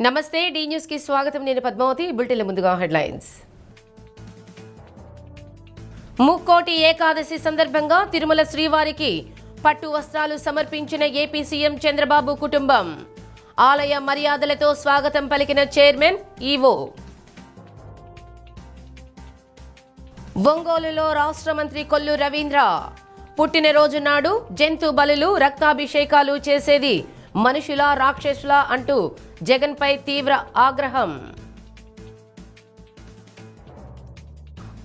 నమస్తే D news కి స్వాగతం. నేను పద్మావతి. బులెటిన్ల ముందుగా హెడ్లైన్స్. ముక్కోటి ఏకాదశి సందర్భంగా తిరుమల శ్రీవారికి పట్టు వస్త్రాలు సమర్పించిన ఏపీ సీఎం చంద్రబాబు కుటుంబం. ఆలయ మర్యాదలతో స్వాగతం పలికిన చైర్మన్ ఈవో. ఒంగోలులో రాష్ట్ర మంత్రి కొల్లు రవీంద్ర పుట్టినరోజు నాడు జంతు బలులు రక్తాభిషేకాలు చేసేది మనుషుల రాక్షసుల అంటూ జగన్పై తీవ్ర ఆగ్రహం.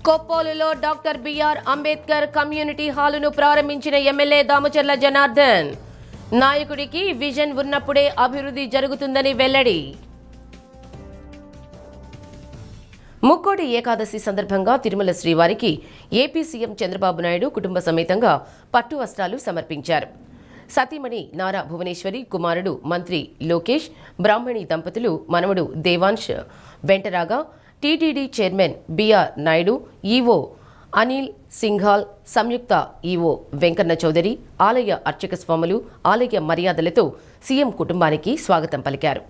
కొప్పోలులో డాక్టర్ బిఆర్ అంబేద్కర్ కమ్యూనిటీ హాలును ప్రారంభించిన ఎమ్మెల్యే దామచర్ల జనార్దన్. నాయకుడికి విజన్ ఉన్నప్పుడే అభివృద్ధి జరుగుతుందని వెల్లడి. ముక్కోటి ఏకాదశి సందర్భంగా తిరుమల శ్రీవారికి ఏపీ సీఎం చంద్రబాబు నాయుడు కుటుంబ సమేతంగా పట్టు వస్త్రాలు సమర్పించారు. సతీమణి నారా భువనేశ్వరి, కుమారుడు మంత్రి లోకేష్, బ్రాహ్మణి దంపతులు మనవడు దేవాంశ్ వెంటరాగా TTD chairman BR Naidu, EO Anil Singhal, సంయుక్త ఈవో వెంకన్న చౌదరి, ఆలయ అర్చక స్వాములు ఆలయ మర్యాదలతో సీఎం కుటుంబానికి స్వాగతం పలికారు.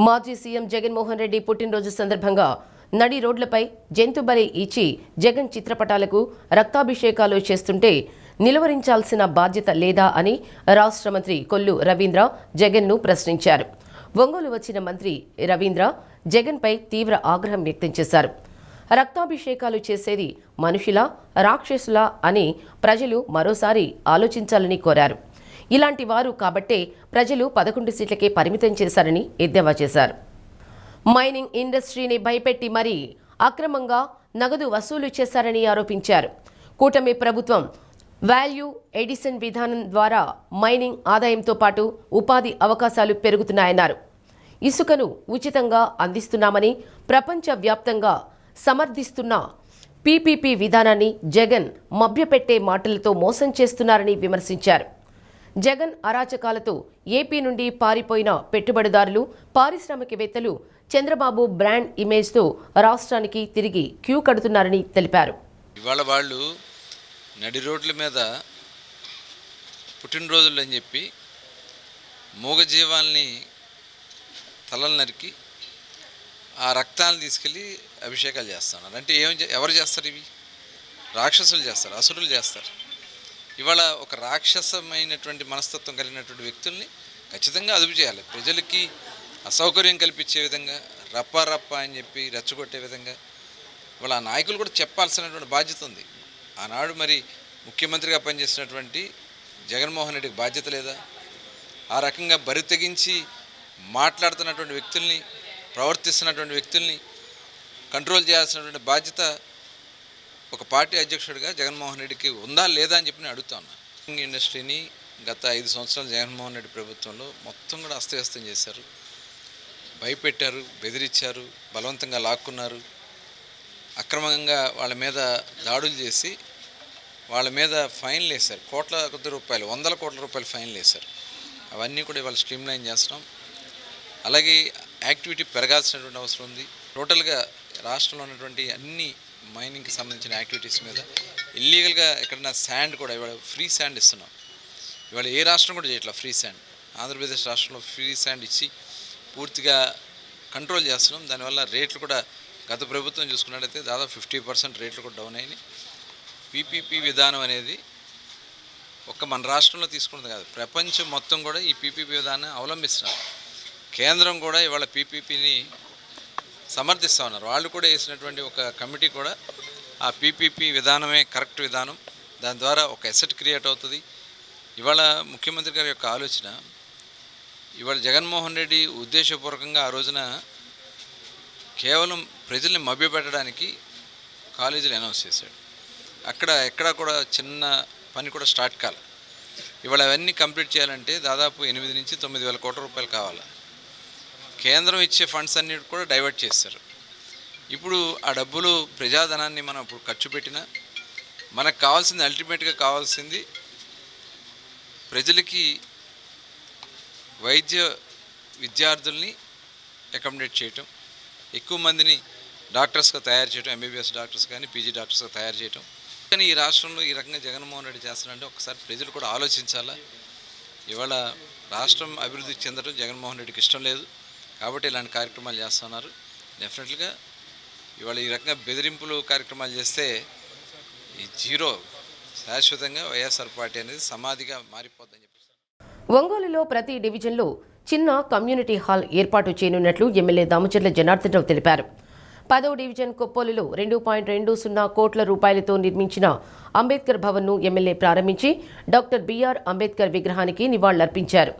మాజీ సీఎం జగన్మోహన్ రెడ్డి పుట్టినరోజు సందర్భంగా నడి రోడ్లపై జంతుబలి ఇచ్చి జగన్ చిత్రపటాలకు రక్తాభిషేకాలు చేస్తుంటే నిలువరించాల్సిన బాధ్యత లేదా అని రాష్ట్ర మంత్రి కొల్లు రవీంద్ర జగన్ను ప్రశ్నించారు. ఒంగోలు వచ్చిన మంత్రి రవీంద్ర జగన్పై తీవ్ర ఆగ్రహం వ్యక్తం చేశారు. రక్తాభిషేకాలు చేసేది మనుషుల రాక్షసుల అని ప్రజలు మరోసారి ఆలోచించాలని కోరారు. ఇలాంటి వారు కాబట్టే ప్రజలు 11 సీట్లకే పరిమితం చేశారని ఎద్దేవా చేశారు. మైనింగ్ ఇండస్ట్రీని భయపెట్టి మరీ అక్రమంగా నగదు వసూలు చేశారని ఆరోపించారు. కూటమి ప్రభుత్వం వాల్యూ ఎడిషన్ విధానం ద్వారా మైనింగ్ ఆదాయంతో పాటు ఉపాధి అవకాశాలు పెరుగుతున్నాయన్నారు. ఇసుకను ఉచితంగా అందిస్తున్నామని ప్రపంచవ్యాప్తంగా సమర్థిస్తున్న పీపీపీ విధానాన్ని జగన్ మభ్యపెట్టే మాటలతో మోసం చేస్తున్నారని విమర్శించారు. జగన్ అరాచకాలతో ఏపీ నుండి పారిపోయిన పెట్టుబడిదారులు, పారిశ్రామికవేత్తలు చంద్రబాబు బ్రాండ్ ఇమేజ్తో రాష్ట్రానికి తిరిగి క్యూ కడుతున్నారని తెలిపారు. ఇవాళ వాళ్ళు నడి రోడ్ల మీద పుట్టినరోజులు అని చెప్పి మూగజీవాల్ని తలలు నరికి ఆ రక్తాలను తీసుకెళ్ళి అభిషేకాలు చేస్తున్నారు. అంటే ఎవరు చేస్తారు? ఇవి రాక్షసులు చేస్తారు, అసురులు చేస్తారు. ఇవాళ ఒక రాక్షసమైనటువంటి మనస్తత్వం కలిగినటువంటి వ్యక్తుల్ని ఖచ్చితంగా అదుపు చేయాలి. ప్రజలకి అసౌకర్యం కల్పించే విధంగా రప్ప అని చెప్పి రెచ్చగొట్టే విధంగా ఇవాళ ఆ నాయకులు కూడా చెప్పాల్సినటువంటి బాధ్యత ఉంది. ఆనాడు మరి ముఖ్యమంత్రిగా పనిచేసినటువంటి జగన్మోహన్ రెడ్డికి బాధ్యత లేదా? ఆ రకంగా బరి తెగించి మాట్లాడుతున్నటువంటి వ్యక్తుల్ని, ప్రవర్తిస్తున్నటువంటి వ్యక్తుల్ని కంట్రోల్ చేయాల్సినటువంటి బాధ్యత ఒక పార్టీ అధ్యక్షుడిగా జగన్మోహన్ రెడ్డికి ఉందా లేదా అని చెప్పి నేను అడుగుతా ఉన్నా. మైనింగ్ ఇండస్ట్రీని గత 5 సంవత్సరాలు జగన్మోహన్ రెడ్డి ప్రభుత్వంలో మొత్తం కూడా అస్తవ్యస్తం చేశారు, భయపెట్టారు, బెదిరించారు, బలవంతంగా లాక్కున్నారు, అక్రమంగా వాళ్ళ మీద దాడులు చేసి వాళ్ళ మీద ఫైన్లు వేశారు. కోట్ల కొద్ది రూపాయలు, 100 కోట్ల రూపాయలు ఫైన్లు వేశారు. అవన్నీ కూడా ఇవాళ స్ట్రీమ్లైన్ చేస్తున్నాం. అలాగే యాక్టివిటీ పెరగాల్సినటువంటి అవసరం ఉంది. టోటల్గా రాష్ట్రంలో ఉన్నటువంటి అన్ని మైనింగ్కి సంబంధించిన యాక్టివిటీస్ మీద ఇల్లీగల్గా ఎక్కడన్నా శాండ్ కూడా ఇవాళ ఫ్రీ శాండ్ ఇస్తున్నాం. ఇవాళ ఏ రాష్ట్రం కూడా చేయట్లా ఫ్రీ శాండ్. ఆంధ్రప్రదేశ్ రాష్ట్రంలో ఫ్రీ శాండ్ ఇచ్చి పూర్తిగా కంట్రోల్ చేస్తున్నాం. దానివల్ల రేట్లు కూడా గత ప్రభుత్వం చూసుకున్నట్లయితే దాదాపు 50% రేట్లు కూడా డౌన్ అయినాయి. పీపీపీ విధానం అనేది ఒక్క మన రాష్ట్రంలో తీసుకున్నది కాదు, ప్రపంచం మొత్తం కూడా ఈ పీపీపీ విధానాన్ని అవలంబిస్తున్నారు. కేంద్రం కూడా ఇవాళ పీపీపీని సమర్థిస్తూ ఉన్నారు. వాళ్ళు కూడా వేసినటువంటి ఒక కమిటీ కూడా ఆ పీపీపీ విధానమే కరెక్ట్ విధానం, దాని ద్వారా ఒక అసెట్ క్రియేట్ అవుతుంది. ఇవాళ ముఖ్యమంత్రి గారి యొక్క ఆలోచన, ఇవాళ జగన్మోహన్ రెడ్డి ఉద్దేశపూర్వకంగా ఆ రోజున కేవలం ప్రజల్ని మభ్యపెట్టడానికి కాలేజీలు అనౌన్స్ చేశాడు. ఎక్కడ కూడా చిన్న పని కూడా స్టార్ట్ కాలే. ఇవాళ అవన్నీ కంప్లీట్ చేయాలంటే దాదాపు 8 నుంచి 9 వేల కోట్ల రూపాయలు కావాలి. కేంద్రం ఇచ్చే ఫండ్స్ అన్ని కూడా డైవర్ట్ చేస్తారు. ఇప్పుడు ఆ డబ్బులు ప్రజాధనాన్ని మనం ఇప్పుడు ఖర్చు పెట్టినా మనకు కావాల్సింది, అల్టిమేట్గా కావాల్సింది ప్రజలకి వైద్య విద్యార్థుల్ని అకామిడేట్ చేయటం, ఎక్కువ మందిని డాక్టర్స్గా తయారు చేయటం, ఎంబీబీఎస్ డాక్టర్స్ కానీ పీజీ డాక్టర్స్గా తయారు చేయటం. కానీ ఈ రాష్ట్రంలో ఈ రకంగా జగన్మోహన్ రెడ్డి చేస్తున్నారంటే ఒకసారి ప్రజలు కూడా ఆలోచించాలా. ఇవాళ రాష్ట్రం అభివృద్ధి చెందడం జగన్మోహన్ రెడ్డికి ఇష్టం లేదు. కాబట్టి ఇలాంటి కార్యక్రమాలు చేస్తున్నారు. డెఫినెట్గా ఇవాళ ఈ రకంగా బెదిరింపులు కార్యక్రమాలు చేస్తే ఈ జీరో శాశ్వతంగా వైఎస్ఆర్ పార్టీ అనేది సమాధిగా మారిపోతుందని చెప్పి. ఒంగోలులో ప్రతి డివిజన్లో చిన్న కమ్యూనిటీ హాల్ ఏర్పాటు చేయనున్నట్లు ఎమ్మెల్యే దామచర్ల జనార్దన్ రావు తెలిపారు. 10వ డివిజన్ కొప్పోలులో 2.20 కోట్ల రూపాయలతో నిర్మించిన అంబేద్కర్ భవన్ను ఎమ్మెల్యే ప్రారంభించి డాక్టర్ బిఆర్ అంబేద్కర్ విగ్రహానికి నివాళులర్పించారు.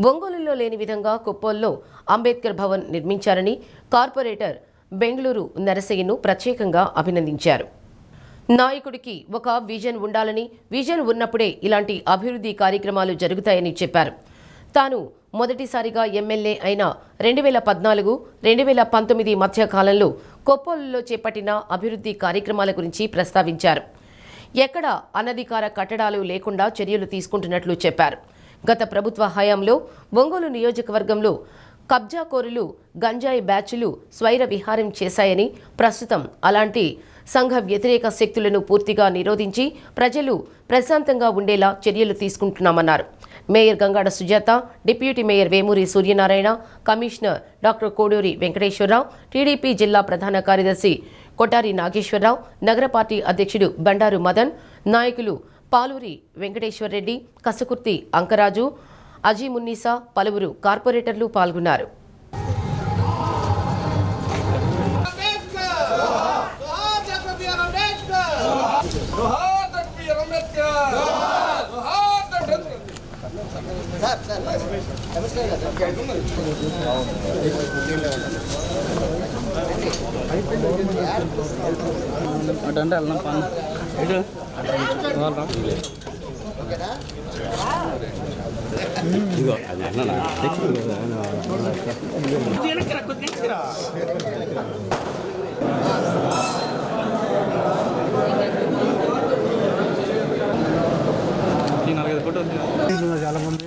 ఒంగోలులో లేని విధంగా కొప్పోలులో అంబేద్కర్ భవన్ నిర్మించారని కార్పొరేటర్ బెంగళూరు నరసయ్యను ప్రత్యేకంగా అభినందించారు. నాయకుడికి ఒక విజన్ ఉండాలని, విజన్ ఉన్నప్పుడే ఇలాంటి అభివృద్ధి కార్యక్రమాలు జరుగుతాయని చెప్పారు. తాను మొదటిసారిగా ఎమ్మెల్యే అయిన 2014-2019 మధ్య కాలంలో కొప్పోలులో చేపట్టిన అభివృద్ధి కార్యక్రమాల గురించి ప్రస్తావించారు. ఎక్కడ అనధికార కట్టడాలు లేకుండా చర్యలు తీసుకుంటున్నట్లు చెప్పారు. గత ప్రభుత్వ హయాంలో ఒంగోలు నియోజకవర్గంలో కబ్జాకోరులు, గంజాయి బ్యాచ్లు స్వైర విహారం చేశాయని, ప్రస్తుతం అలాంటి సంఘ వ్యతిరేక శక్తులను పూర్తిగా నిరోధించి ప్రజలు ప్రశాంతంగా ఉండేలా చర్యలు తీసుకుంటున్నామన్నారు. Mayor Gangada Sujatha, deputy mayor Vemuri Suryanarayana, commissioner doctor Koduri Venkateswararao, TDP జిల్లా ప్రధాన కార్యదర్శి కొటారి నాగేశ్వరరావు, నగర పార్టీ అధ్యక్షుడు బండారు మదన్, నాయకులు పాలూరి వెంకటేశ్వరరెడ్డి, కసకుర్తి అంకరాజు, అజీమున్నీసా, పలువురు కార్పొరేటర్లు పాల్గొన్నారు. చాలా మంది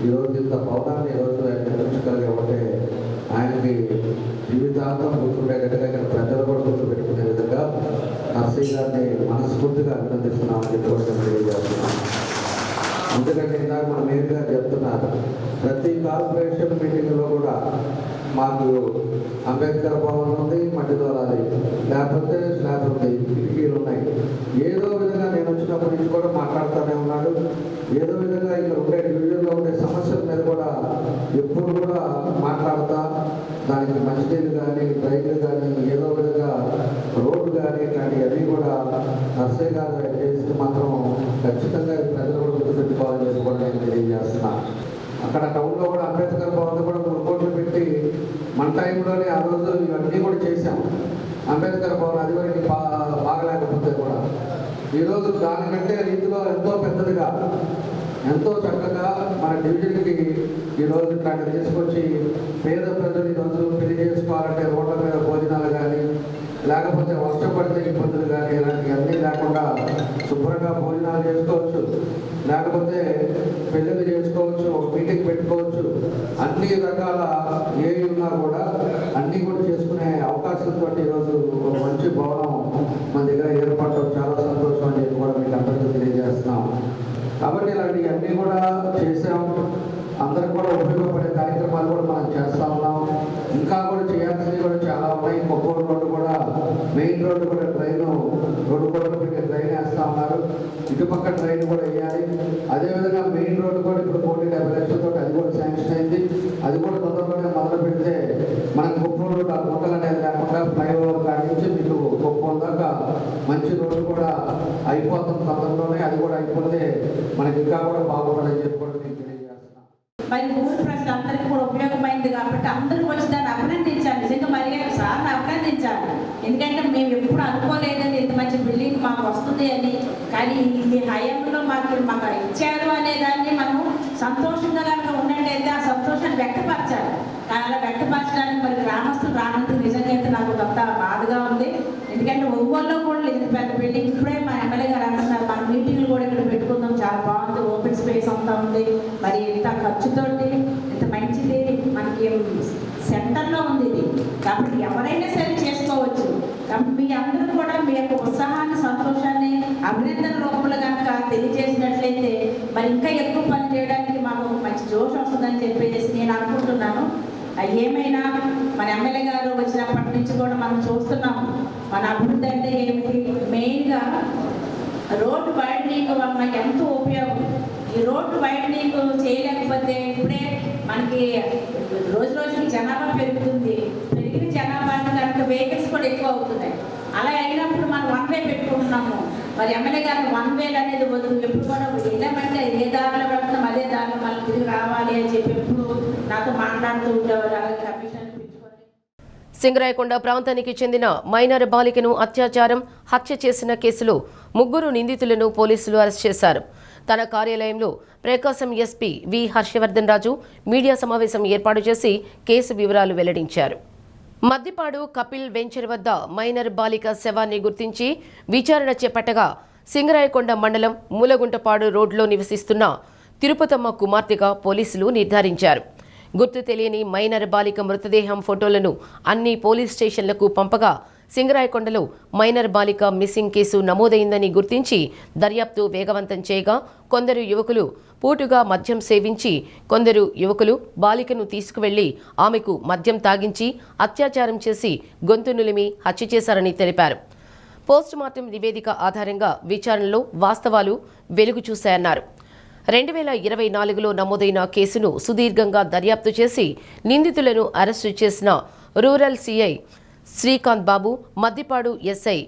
ఈరోజు ఇంత పౌరాన్ని ఈరోజు నిర్మించగలిగే ఆయనకి జీవితాంతం గుర్తుండేటట్టుగా ఇక్కడ ప్రజలు కూడా గుర్తుపెట్టుకునే విధంగా నర్సయ్య గారిని మనస్ఫూర్తిగా అభినందిస్తున్నామని చెప్పి తెలియజేస్తున్నాం. ఎందుకంటే ఇందాక మన మేయర్ గారు చెప్తున్నారు, ప్రతి కార్పొరేషన్ మీటింగ్లో కూడా మాకు అంబేద్కర్ భవన్ ఉంది, మట్టి దూరాలి, లేకపోతే స్లాబ్ ఉంది, కిటికీలు ఉన్నాయి. ఏదో విధంగా నేను వచ్చినప్పటి నుంచి కూడా మాట్లాడుతూనే ఉన్నాడు. ఏదో విధంగా ఇక్కడ ఉండే డివిజన్లో ఉండే సమస్యల మీద కూడా ఎప్పుడు కూడా మాట్లాడుతా, దానికి మంచినీళ్ళు కానీ, డ్రైన్లు కానీ, ఏదో విధంగా రోడ్డు కానీ ఇట్లాంటివన్నీ కూడా నర్సయ్య గారు చేస్తే మాత్రం ఖచ్చితంగా ప్రజలు కూడా గుర్తుపెట్టుకోవాలని చెప్పి కూడా నేను తెలియజేస్తున్నాను. అక్కడ టౌన్లో కూడా అంబేద్కర్ భవన్ కూడా 3 కోట్లు పెట్టి మన టైంలోనే ఆ రోజు ఇవన్నీ కూడా చేశాం. అంబేద్కర్ భవన్ అది వరకు బాగలేకపోతే కూడా ఈరోజు దానికంటే రీతిలో ఎంతో పెద్దదిగా, ఎంతో చక్కగా మన డివిజన్కి ఈరోజు ఇట్లాంటి తీసుకొచ్చి పేద ప్రజలు ఈరోజు పెళ్లి చేసుకోవాలంటే రోడ్ల మీద భోజనాలు కానీ, లేకపోతే వర్షం పడితే ఇబ్బందులు కానీ ఇలాంటివన్నీ లేకుండా శుభ్రంగా భోజనాలు చేసుకోవచ్చు, లేకపోతే పెళ్ళిళ్ళు చేసుకోవచ్చు, ఒక మీటింగ్ పెట్టుకోవచ్చు. అన్ని రకాల ఏవి ఉన్నా కూడా అన్నీ కూడా చేసుకునే అవకాశంతో ఈరోజు ఒక మంచి భవనం మన దగ్గర ఏర్పడటం చాలా సంతోషం అని చెప్పి కూడా మీకు అందరికీ తెలియజేస్తున్నాం. కాబట్టి ఇలాంటివన్నీ కూడా చేసాం. అందరికి కూడా ఉపయోగపడే కార్యక్రమాలు కూడా మనం చేస్తూ ఉన్నాం. ఇంకా కూడా చేయాల్సినవి కూడా చాలా ఉన్నాయి. కొప్పూరు రోడ్డు కూడా, మెయిన్ రోడ్డు కూడా రోడ్డు కూడా పెట్టే డ్రైన్ వేస్తూ ఉన్నారు. ఇటుపక్క డ్రైన్ కూడా వేయాలి. అదేవిధంగా మెయిన్ రోడ్డు కూడా ఇప్పుడు 1,70 లక్షలతో అది కూడా శాంక్షన్ అయింది. అది కూడా తొందరలోనే మొదలు పెడితే మనకు కొప్పూరు రోడ్డు ఆ గుంటలు అనేది లేకుండా ఫ్లైఓవర్ కాడి నుంచి మీకు కొప్పూరు దాకా మంచి రోడ్డు కూడా అయిపోతుంది తొందరలోనే. అది కూడా అయిపోతే మనకి ఇంకా కూడా బాగుంటుందని చెప్పి కూడా మీకు తెలియజేస్తున్నాం. మరి ఊరు ప్రజలందరికీ కూడా ఉపయోగమైంది కాబట్టి అందరూ వచ్చి దాన్ని అభినందించాలి. నిజంగా మరి సార్ని అభినందించాలి. ఎందుకంటే మేము ఎప్పుడు అనుకోలేదని ఇంత మంచి బిల్డింగ్ మాకు వస్తుంది అని. కానీ మీ హయాంలో మాకు ఇచ్చారు అనే దాన్ని మనము సంతోషంగా కనుక ఉన్నట్టయితే ఆ సంతోషాన్ని వ్యక్తపరచాలి. కానీ అలా వ్యక్తపరచడానికి మరి గ్రామస్తులు రానందుకు నిజంగా అయితే నాకు కొంత బాధగా ఉంది. ఎందుకంటే ఒంగోలులో కూడా లేదు పెద్ద బిల్డింగ్. ఇప్పుడే మా ఎమ్మెల్యే గారు అంటున్నారు మన మీటింగ్లు కూడా ఇక్కడ పెట్టుకుందాం, చాలా బాగుంది, ఓపెన్ స్పేస్ అంతా ఉంది, మరి ఇంత ఖర్చుతోటి ఇంత మంచిది మనకి సెంటర్లో ఉంది ఇది. కాబట్టి ఎవరైనా సరే చేసుకోవచ్చు. కాబట్టి మీ అందరూ కూడా మీ యొక్క ఉత్సాహాన్ని, సంతోషాన్ని అభినందన రూపంలో కనుక తెలియజేసినట్లయితే మరి ఇంకా ఎక్కువ పని చేయడానికి మాకు మంచి జోష్ వస్తుందని చెప్పేసి నేను అనుకుంటున్నాను. ఏమైనా మన ఎమ్మెల్యే గారు వచ్చినప్పటి నుంచి కూడా మనం చూస్తున్నాము మన అభివృద్ధి అంటే ఏమిటి. మెయిన్గా రోడ్డు వైడనింగ్ వలన ఎంతో ఉపయోగం. ఈ రోడ్డు వైడనింగ్ చేయలేకపోతే ఇప్పుడే మనకి రోజు రోజుకి జనాభా పెరుగుతుంది. పెరిగిన జనాభాని కనుక వెహికల్స్ కూడా ఎక్కువ అవుతున్నాయి. అలా అయినప్పుడు మనం 1 వే పెట్టుకుంటున్నాము. మరి ఎమ్మెల్యే గారు 1 వేలు అనేది వద్దు, ఎప్పుడు కూడా వెళ్ళామంటే ఏ దారిలో వెళ్తున్నాం అదే దారిలో మళ్ళీ తిరిగి రావాలి అని చెప్పి ఎప్పుడు నాతో మాట్లాడుతూ ఉండేవారు. అలాగే కమిషన్ సింగరాయకొండ ప్రాంతానికి చెందిన మైనర్ బాలికను అత్యాచారం, హత్య చేసిన కేసులో 3 నిందితులను పోలీసులు అరెస్ట్ చేశారు. తన కార్యాలయంలో ప్రకాశం ఎస్పీ వి హర్షవర్ధన్ రాజు మీడియా సమావేశం ఏర్పాటు చేసి కేసు వివరాలు వెల్లడించారు. మద్దిపాడు కపిల్ వెంచర్ వద్ద మైనర్ బాలిక శవాన్ని గుర్తించి విచారణ చేపట్టగా సింగరాయకొండ మండలం మూలగుంటపాడు రోడ్లో నివసిస్తున్న తిరుపతమ్మ కుమార్తెగా పోలీసులు నిర్ధారించారు. గుర్తు తెలియని మైనర్ బాలిక మృతదేహం ఫోటోలను అన్ని పోలీస్ స్టేషన్లకు పంపగా సింగరాయకొండలో మైనర్ బాలిక మిస్సింగ్ కేసు నమోదైందని గుర్తించి దర్యాప్తు వేగవంతం చేయగా కొందరు యువకులు పూటుగా మద్యం సేవించి, కొందరు యువకులు బాలికను తీసుకువెళ్లి ఆమెకు మద్యం తాగించి అత్యాచారం చేసి గొంతు నులిమి హత్య చేశారని తెలిపారు. పోస్టుమార్టం నివేదిక ఆధారంగా విచారణలో వాస్తవాలు వెలుగు చూశాయన్నారు. 2024లో నమోదైన కేసును సుదీర్ఘంగా దర్యాప్తు చేసి నిందితులను అరెస్టు చేసిన రూరల్ సిఐ శ్రీకాంత్ బాబు, మద్దిపాడు ఎస్ఐ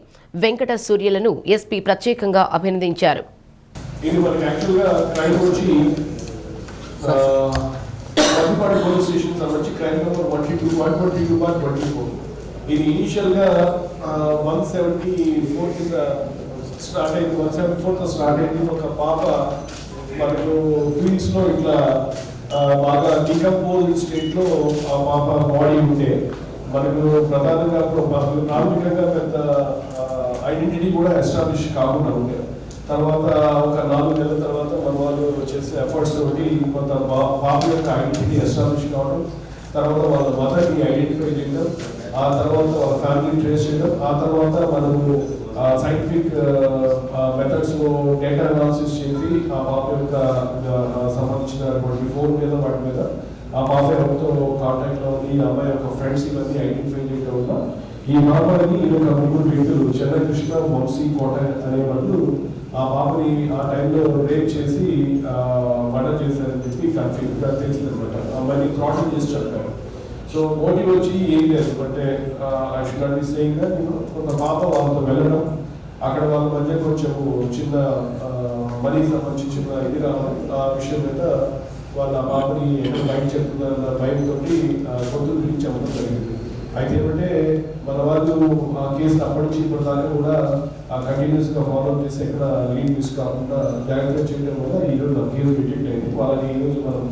వెంకట సూర్యలను ఎస్పీ ప్రత్యేకంగా అభినందించారు. ఇది మనకి యాక్చువల్గా క్రైమ్ వచ్చి మద్దిపాడు పోలీస్ స్టేషన్ సంబంధించి క్రైమ్ నెంబర్ 122/24. ఇది ఇనీషియల్గా 174 కింద స్టార్ట్ అయింది. 174తో స్టార్ట్ అయింది. ఒక పాప మనకు ఫీల్డ్స్లో ఇట్లా బాగా డికంపోజ్ స్టేట్లో ఆ పాప బాడీ ఉంటే మనకు ప్రధానంగా ప్రాథమికంగా పెద్ద ఐడెంటిటీ కూడా ఎస్టాబ్లిష్ కాకుండా ఉండే. తర్వాత ఒక 4 నెలల తర్వాత మన వాళ్ళు చేసే ఎఫర్ట్స్ తోటి కొంత పాప యొక్క ఐడెంటిటీ ఎస్టాబ్లిష్ కావడం, తర్వాత వాళ్ళ మదర్ని ఐడెంటిఫై చేయడం, ఆ తర్వాత వాళ్ళ ఫ్యామిలీ ట్రేస్ చేయడం, ఆ తర్వాత మనము సైంటిఫిక్ మెథడ్స్లో డేటా అనాలిసిస్ చేసి ఆ పాప యొక్క సంబంధించినటువంటి ఫోన్ మీద వాటి మీద ఆ పాప ఎవరితో కాంటాక్ట్లో ఉంది, ఈ అమ్మాయి యొక్క ఫ్రెండ్స్ ఇవన్నీ ఐడెంటిఫై చేయడం వల్ల ఈ పాపని ఒక 3 వ్యక్తులు చంద్రకృష్ణ, వంశీ, కోట అనే వాళ్ళు ఆ పాపని ఆ టైంలో రేప్ చేసి మర్డర్ చేశారని చెప్పి తెలిసింది అనమాట. అమ్మాయిని క్రాసింగ్ చేసి చెప్పారు. సో మోటివ్ వచ్చి ఏం లేదు అంటే I should not be saying that కొంత పాప వాళ్ళతో వెళ్ళడం, అక్కడ వాళ్ళ మధ్య కొంచెం చిన్న మనీ సంబంధించి చిన్న ఇది రావాలి. ఆ విషయం మీద వాళ్ళ పాపని ఎక్కడ బయట చెప్తున్నారన్న భయంతో గొంతు గురించి చెప్పడం జరిగింది. అయితే ఏమంటే మన వాళ్ళు ఆ కేసు అప్పటి నుంచి ఇప్పటి దాకా కూడా కంటిన్యూస్గా ఫాలో చేసి ఎక్కడ లీడ్ మిస్ కాకుండా జాగ్రత్తగా చేయడం వల్ల ఈరోజు ఆ కేసు డిటెక్ట్ అయింది. వాళ్ళని ఈరోజు మనం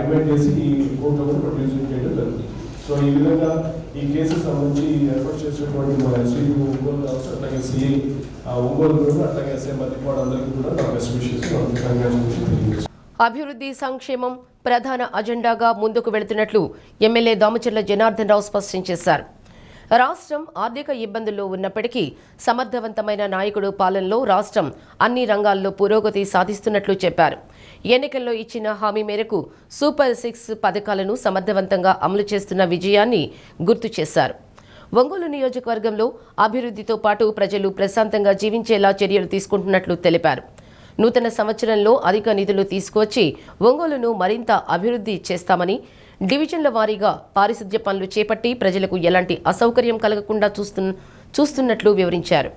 రిమైండ్ చేసి ఈ కోర్టులో కూడా ప్రొడ్యూస్ చేయడం జరుగుతుంది. సో ఈ విధంగా ఈ కేసు సంబంధించి ఎఫర్ట్ చేసినటువంటి మన ఎస్పీ ఒంగోలు కావచ్చు, అట్లాగే సిఐ ఒంగోలు అట్లాగే ఎస్ఐ మద్దిపాడు అందరికీ కూడా నా బెస్ట్ విషెస్ కంగ్రాచులేషన్. అభివృద్ధి సంక్షేమం ప్రధాన అజెండాగా ముందుకు వెళుతున్నట్లు ఎమ్మెల్యే దామచర్ల జనార్దన్ రావు స్పష్టం చేశారు. రాష్ట్రం ఆర్థిక ఇబ్బందుల్లో ఉన్నప్పటికీ సమర్థవంతమైన నాయకుడు పాలనలో రాష్ట్రం అన్ని రంగాల్లో పురోగతి సాధిస్తున్నట్లు చెప్పారు. ఎన్నికల్లో ఇచ్చిన హామీ మేరకు సూపర్ 6 పథకాలను సమర్థవంతంగా అమలు చేస్తున్న విజయాన్ని గుర్తు చేశారు. ఒంగోలు నియోజకవర్గంలో అభివృద్ధితో పాటు ప్రజలు ప్రశాంతంగా జీవించేలా చర్యలు తీసుకుంటున్నట్లు తెలిపారు. నూతన సంవత్సరంలో అధిక నిధులు తీసుకువచ్చి ఒంగోలును మరింత అభివృద్ధి చేస్తామని, డివిజన్ల వారీగా పారిశుద్ధ్య పనులు చేపట్టి ప్రజలకు ఎలాంటి అసౌకర్యం కలగకుండా చూస్తున్నట్లు వివరించారు.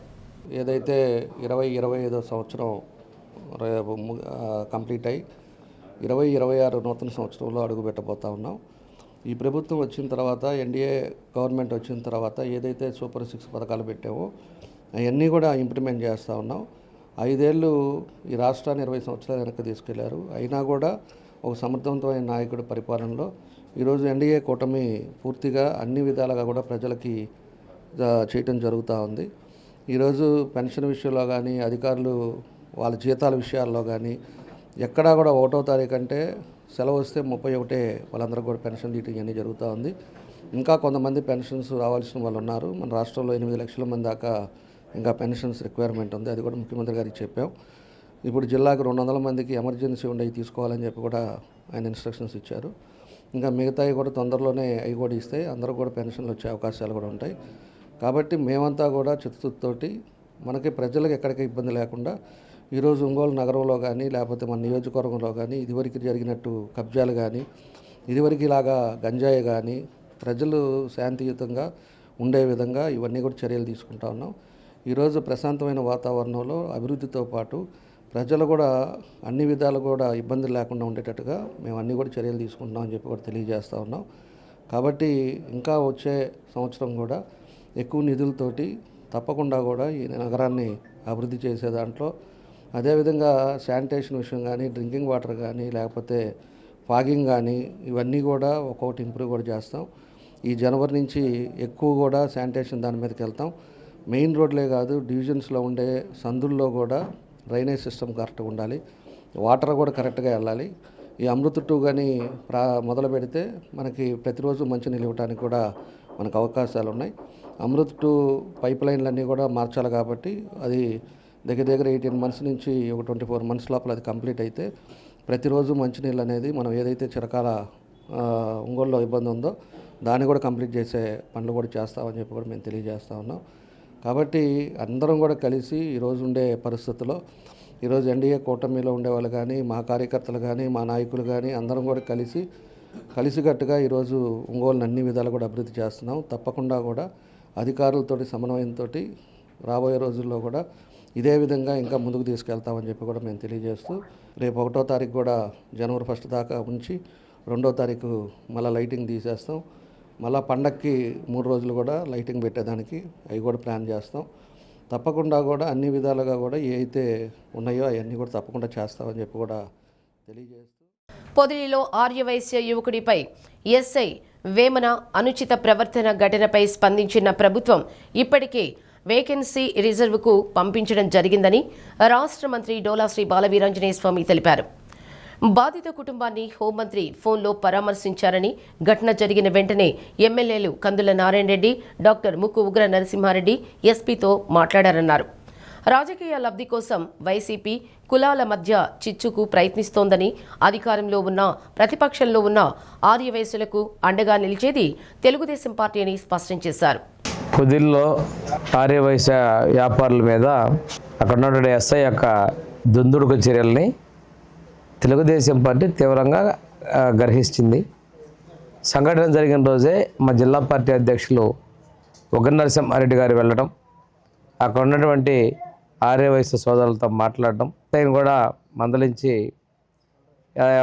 ఏదైతే 2025 సంవత్సరం కంప్లీట్ అయ్యి 2026 నూతన సంవత్సరంలో అడుగుపెట్టబోతా ఉన్నాం. ఈ ప్రభుత్వం వచ్చిన తర్వాత, ఎన్డీఏ గవర్నమెంట్ వచ్చిన తర్వాత ఏదైతే సూపర్ 6 పథకాలు పెట్టామో అవన్నీ కూడా ఇంప్లిమెంట్ చేస్తూ ఉన్నాం. 5 ఏళ్ళు ఈ రాష్ట్రాన్ని 20 సంవత్సరాలు వెనక్కి తీసుకెళ్లారు. అయినా కూడా ఒక సమర్థవంతమైన నాయకుడి పరిపాలనలో ఈరోజు ఎన్డీఏ కూటమి పూర్తిగా అన్ని విధాలుగా కూడా ప్రజలకి చేయటం జరుగుతూ ఉంది. ఈరోజు పెన్షన్ విషయంలో కానీ, అధికారులు వాళ్ళ జీతాల విషయాల్లో కానీ ఎక్కడా కూడా 1వ తారీఖు అంటే సెలవు వస్తే 31 వాళ్ళందరూ కూడా పెన్షన్ తీయటం ఇవన్నీ జరుగుతూ ఉంది. ఇంకా కొంతమంది పెన్షన్స్ రావాల్సిన వాళ్ళు ఉన్నారు. మన రాష్ట్రంలో 8 లక్షల మంది దాకా ఇంకా పెన్షన్స్ రిక్వైర్మెంట్ ఉంది. అది కూడా ముఖ్యమంత్రి గారికి చెప్పాం. ఇప్పుడు జిల్లాకు 200 మందికి ఎమర్జెన్సీ ఉండేవి తీసుకోవాలని చెప్పి కూడా ఆయన ఇన్స్ట్రక్షన్స్ ఇచ్చారు. ఇంకా మిగతాయి కూడా తొందరలోనే అవి కూడా ఇస్తే అందరూ కూడా పెన్షన్లు వచ్చే అవకాశాలు కూడా ఉంటాయి. కాబట్టి మేమంతా కూడా చిత్తశుద్ధితోటి మనకి ప్రజలకు ఎక్కడికి ఇబ్బంది లేకుండా ఈరోజు ఒంగోలు నగరంలో కానీ, లేకపోతే మన నియోజకవర్గంలో కానీ ఇదివరకు జరిగినట్టు కబ్జాలు కానీ, ఇదివరకు ఇలాగా గంజాయి కానీ ప్రజలు శాంతియుతంగా ఉండే విధంగా ఇవన్నీ కూడా చర్యలు తీసుకుంటా ఉన్నాం. ఈరోజు ప్రశాంతమైన వాతావరణంలో అభివృద్ధితో పాటు ప్రజలు కూడా అన్ని విధాలు కూడా ఇబ్బందులు లేకుండా ఉండేటట్టుగా మేము అన్నీ కూడా చర్యలు తీసుకుంటున్నాం అని చెప్పి కూడా తెలియజేస్తూ ఉన్నాం. కాబట్టి ఇంకా వచ్చే సంవత్సరం కూడా ఎక్కువ నిధులతోటి తప్పకుండా కూడా ఈ నగరాన్ని అభివృద్ధి చేసే దాంట్లో, అదేవిధంగా శానిటేషన్ విషయం కానీ, డ్రింకింగ్ వాటర్ కానీ, లేకపోతే ఫాగింగ్ కానీ ఇవన్నీ కూడా ఒక్కొక్కటి ఇంప్రూవ్ కూడా చేస్తాం. ఈ జనవరి నుంచి ఎక్కువ కూడా శానిటేషన్ దాని మీదకి వెళ్తాం. మెయిన్ రోడ్లే కాదు, డివిజన్స్లో ఉండే సందుల్లో కూడా డ్రైనేజ్ సిస్టమ్ కరెక్ట్గా ఉండాలి, వాటర్ కూడా కరెక్ట్గా వెళ్ళాలి. ఈ అమృత్ 2 కానీ మొదలు పెడితే మనకి ప్రతిరోజు మంచినీళ్ళు ఇవ్వడానికి కూడా మనకు అవకాశాలు ఉన్నాయి. అమృత్ 2 పైప్ లైన్లన్నీ కూడా మార్చాలి కాబట్టి అది దగ్గర 18 మంత్స్ నుంచి ఒక 24 మంత్స్ లోపల అది కంప్లీట్ అయితే ప్రతిరోజు మంచినీళ్ళు అనేది మనం ఏదైతే చిరకాల ఒంగోలులో ఇబ్బంది ఉందో దాన్ని కూడా కంప్లీట్ చేసే పనులు కూడా చేస్తామని చెప్పి కూడా మేము తెలియజేస్తూ ఉన్నాం. కాబట్టి అందరం కూడా కలిసి ఈరోజు ఉండే పరిస్థితుల్లో ఈరోజు ఎన్డీఏ కూటమిలో ఉండేవాళ్ళు కానీ, మా కార్యకర్తలు కానీ, మా నాయకులు కానీ అందరం కూడా కలిసికట్టుగా ఈరోజు ఒంగోలుని అన్ని విధాలు కూడా అభివృద్ధి చేస్తున్నాం. తప్పకుండా కూడా అధికారులతోటి సమన్వయంతో రాబోయే రోజుల్లో కూడా ఇదే విధంగా ఇంకా ముందుకు తీసుకెళ్తామని చెప్పి కూడా మేము తెలియజేస్తూ, రేపు 1వ తారీఖు కూడా జనవరి 1 దాకా ఉంచి 2వ తారీఖు మళ్ళీ లైటింగ్ తీసేస్తాం. మళ్ళీ పండక్కి 3 రోజులు కూడా లైటింగ్ పెట్టేదానికి అవి కూడా ప్లాన్ చేస్తాం. తప్పకుండా కూడా అన్ని విధాలుగా కూడా ఏ అయితే ఉన్నాయో అవన్నీ కూడా తప్పకుండా చేస్తామని చెప్పి కూడా తెలియజేస్తూ, పొదిలిలో ఆర్యవైశ్య యువకుడిపై ఎస్ఐ వేమన అనుచిత ప్రవర్తన ఘటనపై స్పందించిన ప్రభుత్వం ఇప్పటికే వేకెన్సీ రిజర్వ్కు పంపించడం జరిగిందని రాష్ట్ర మంత్రి డోలా శ్రీ బాలవీరాంజనేయ స్వామి తెలిపారు. బాధిత కుటుంబాన్ని హోంమంత్రి ఫోన్లో పరామర్శించారని, ఘటన జరిగిన వెంటనే ఎమ్మెల్యేలు కందుల నారాయణ రెడ్డి, డాక్టర్ ముక్కు ఉగ్ర నరసింహారెడ్డి ఎస్పీతో మాట్లాడారన్నారు. రాజకీయ లబ్ధి కోసం వైసీపీ కులాల మధ్య చిచ్చుకు ప్రయత్నిస్తోందని, అధికారంలో ఉన్న ప్రతిపక్షంలో ఉన్న ఆర్యవైశ్యులకు అండగా నిలిచేది తెలుగుదేశం పార్టీ అని స్పష్టం చేశారు. పొదిల్లో ఆర్యవైశ్య వ్యాపారుల మీద అక్కడ ఉన్నటువంటి ఎస్ఐ యొక్క దుందుడుకు చర్యల్ని తెలుగుదేశం పార్టీ తీవ్రంగా గ్రహించింది. సంఘటన జరిగిన రోజే మా జిల్లా పార్టీ అధ్యక్షులు ఉగ్ర నరసింహారెడ్డి గారు వెళ్ళడం, అక్కడ ఉన్నటువంటి ఆర్యవైశ్య సోదరులతో మాట్లాడడం, ఆయన కూడా మందలించి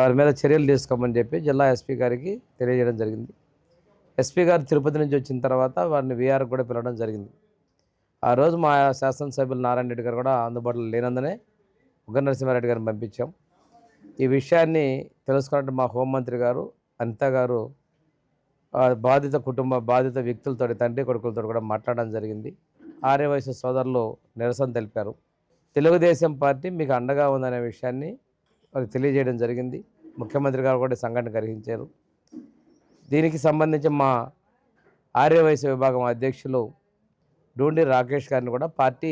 వారి మీద చర్యలు తీసుకోమని చెప్పి జిల్లా ఎస్పీ గారికి తెలియజేయడం జరిగింది. ఎస్పీ గారు తిరుపతి నుంచి వచ్చిన తర్వాత వారిని వీఆర్ కూడా పిలవడం జరిగింది. ఆ రోజు మా శాసనసభ్యులు నారాయణ రెడ్డి గారు కూడా అందుబాటులో లేనందునే ఉగ్ర నరసింహారెడ్డి గారిని పంపించాం. ఈ విషయాన్ని తెలుసుకున్నట్టు మా హోంమంత్రి గారు అనిత గారు బాధిత వ్యక్తులతో, తండ్రి కొడుకులతో కూడా మాట్లాడడం జరిగింది. ఆర్యవైశ్య సోదరులు నిరసన తెలిపారు. తెలుగుదేశం పార్టీ మీకు అండగా ఉందనే విషయాన్ని వారికి తెలియజేయడం జరిగింది. ముఖ్యమంత్రి గారు కూడా సంఘటన గ్రహించారు. దీనికి సంబంధించి మా ఆర్యవైశ్య విభాగం అధ్యక్షులు డూండి రాకేష్ గారిని కూడా పార్టీ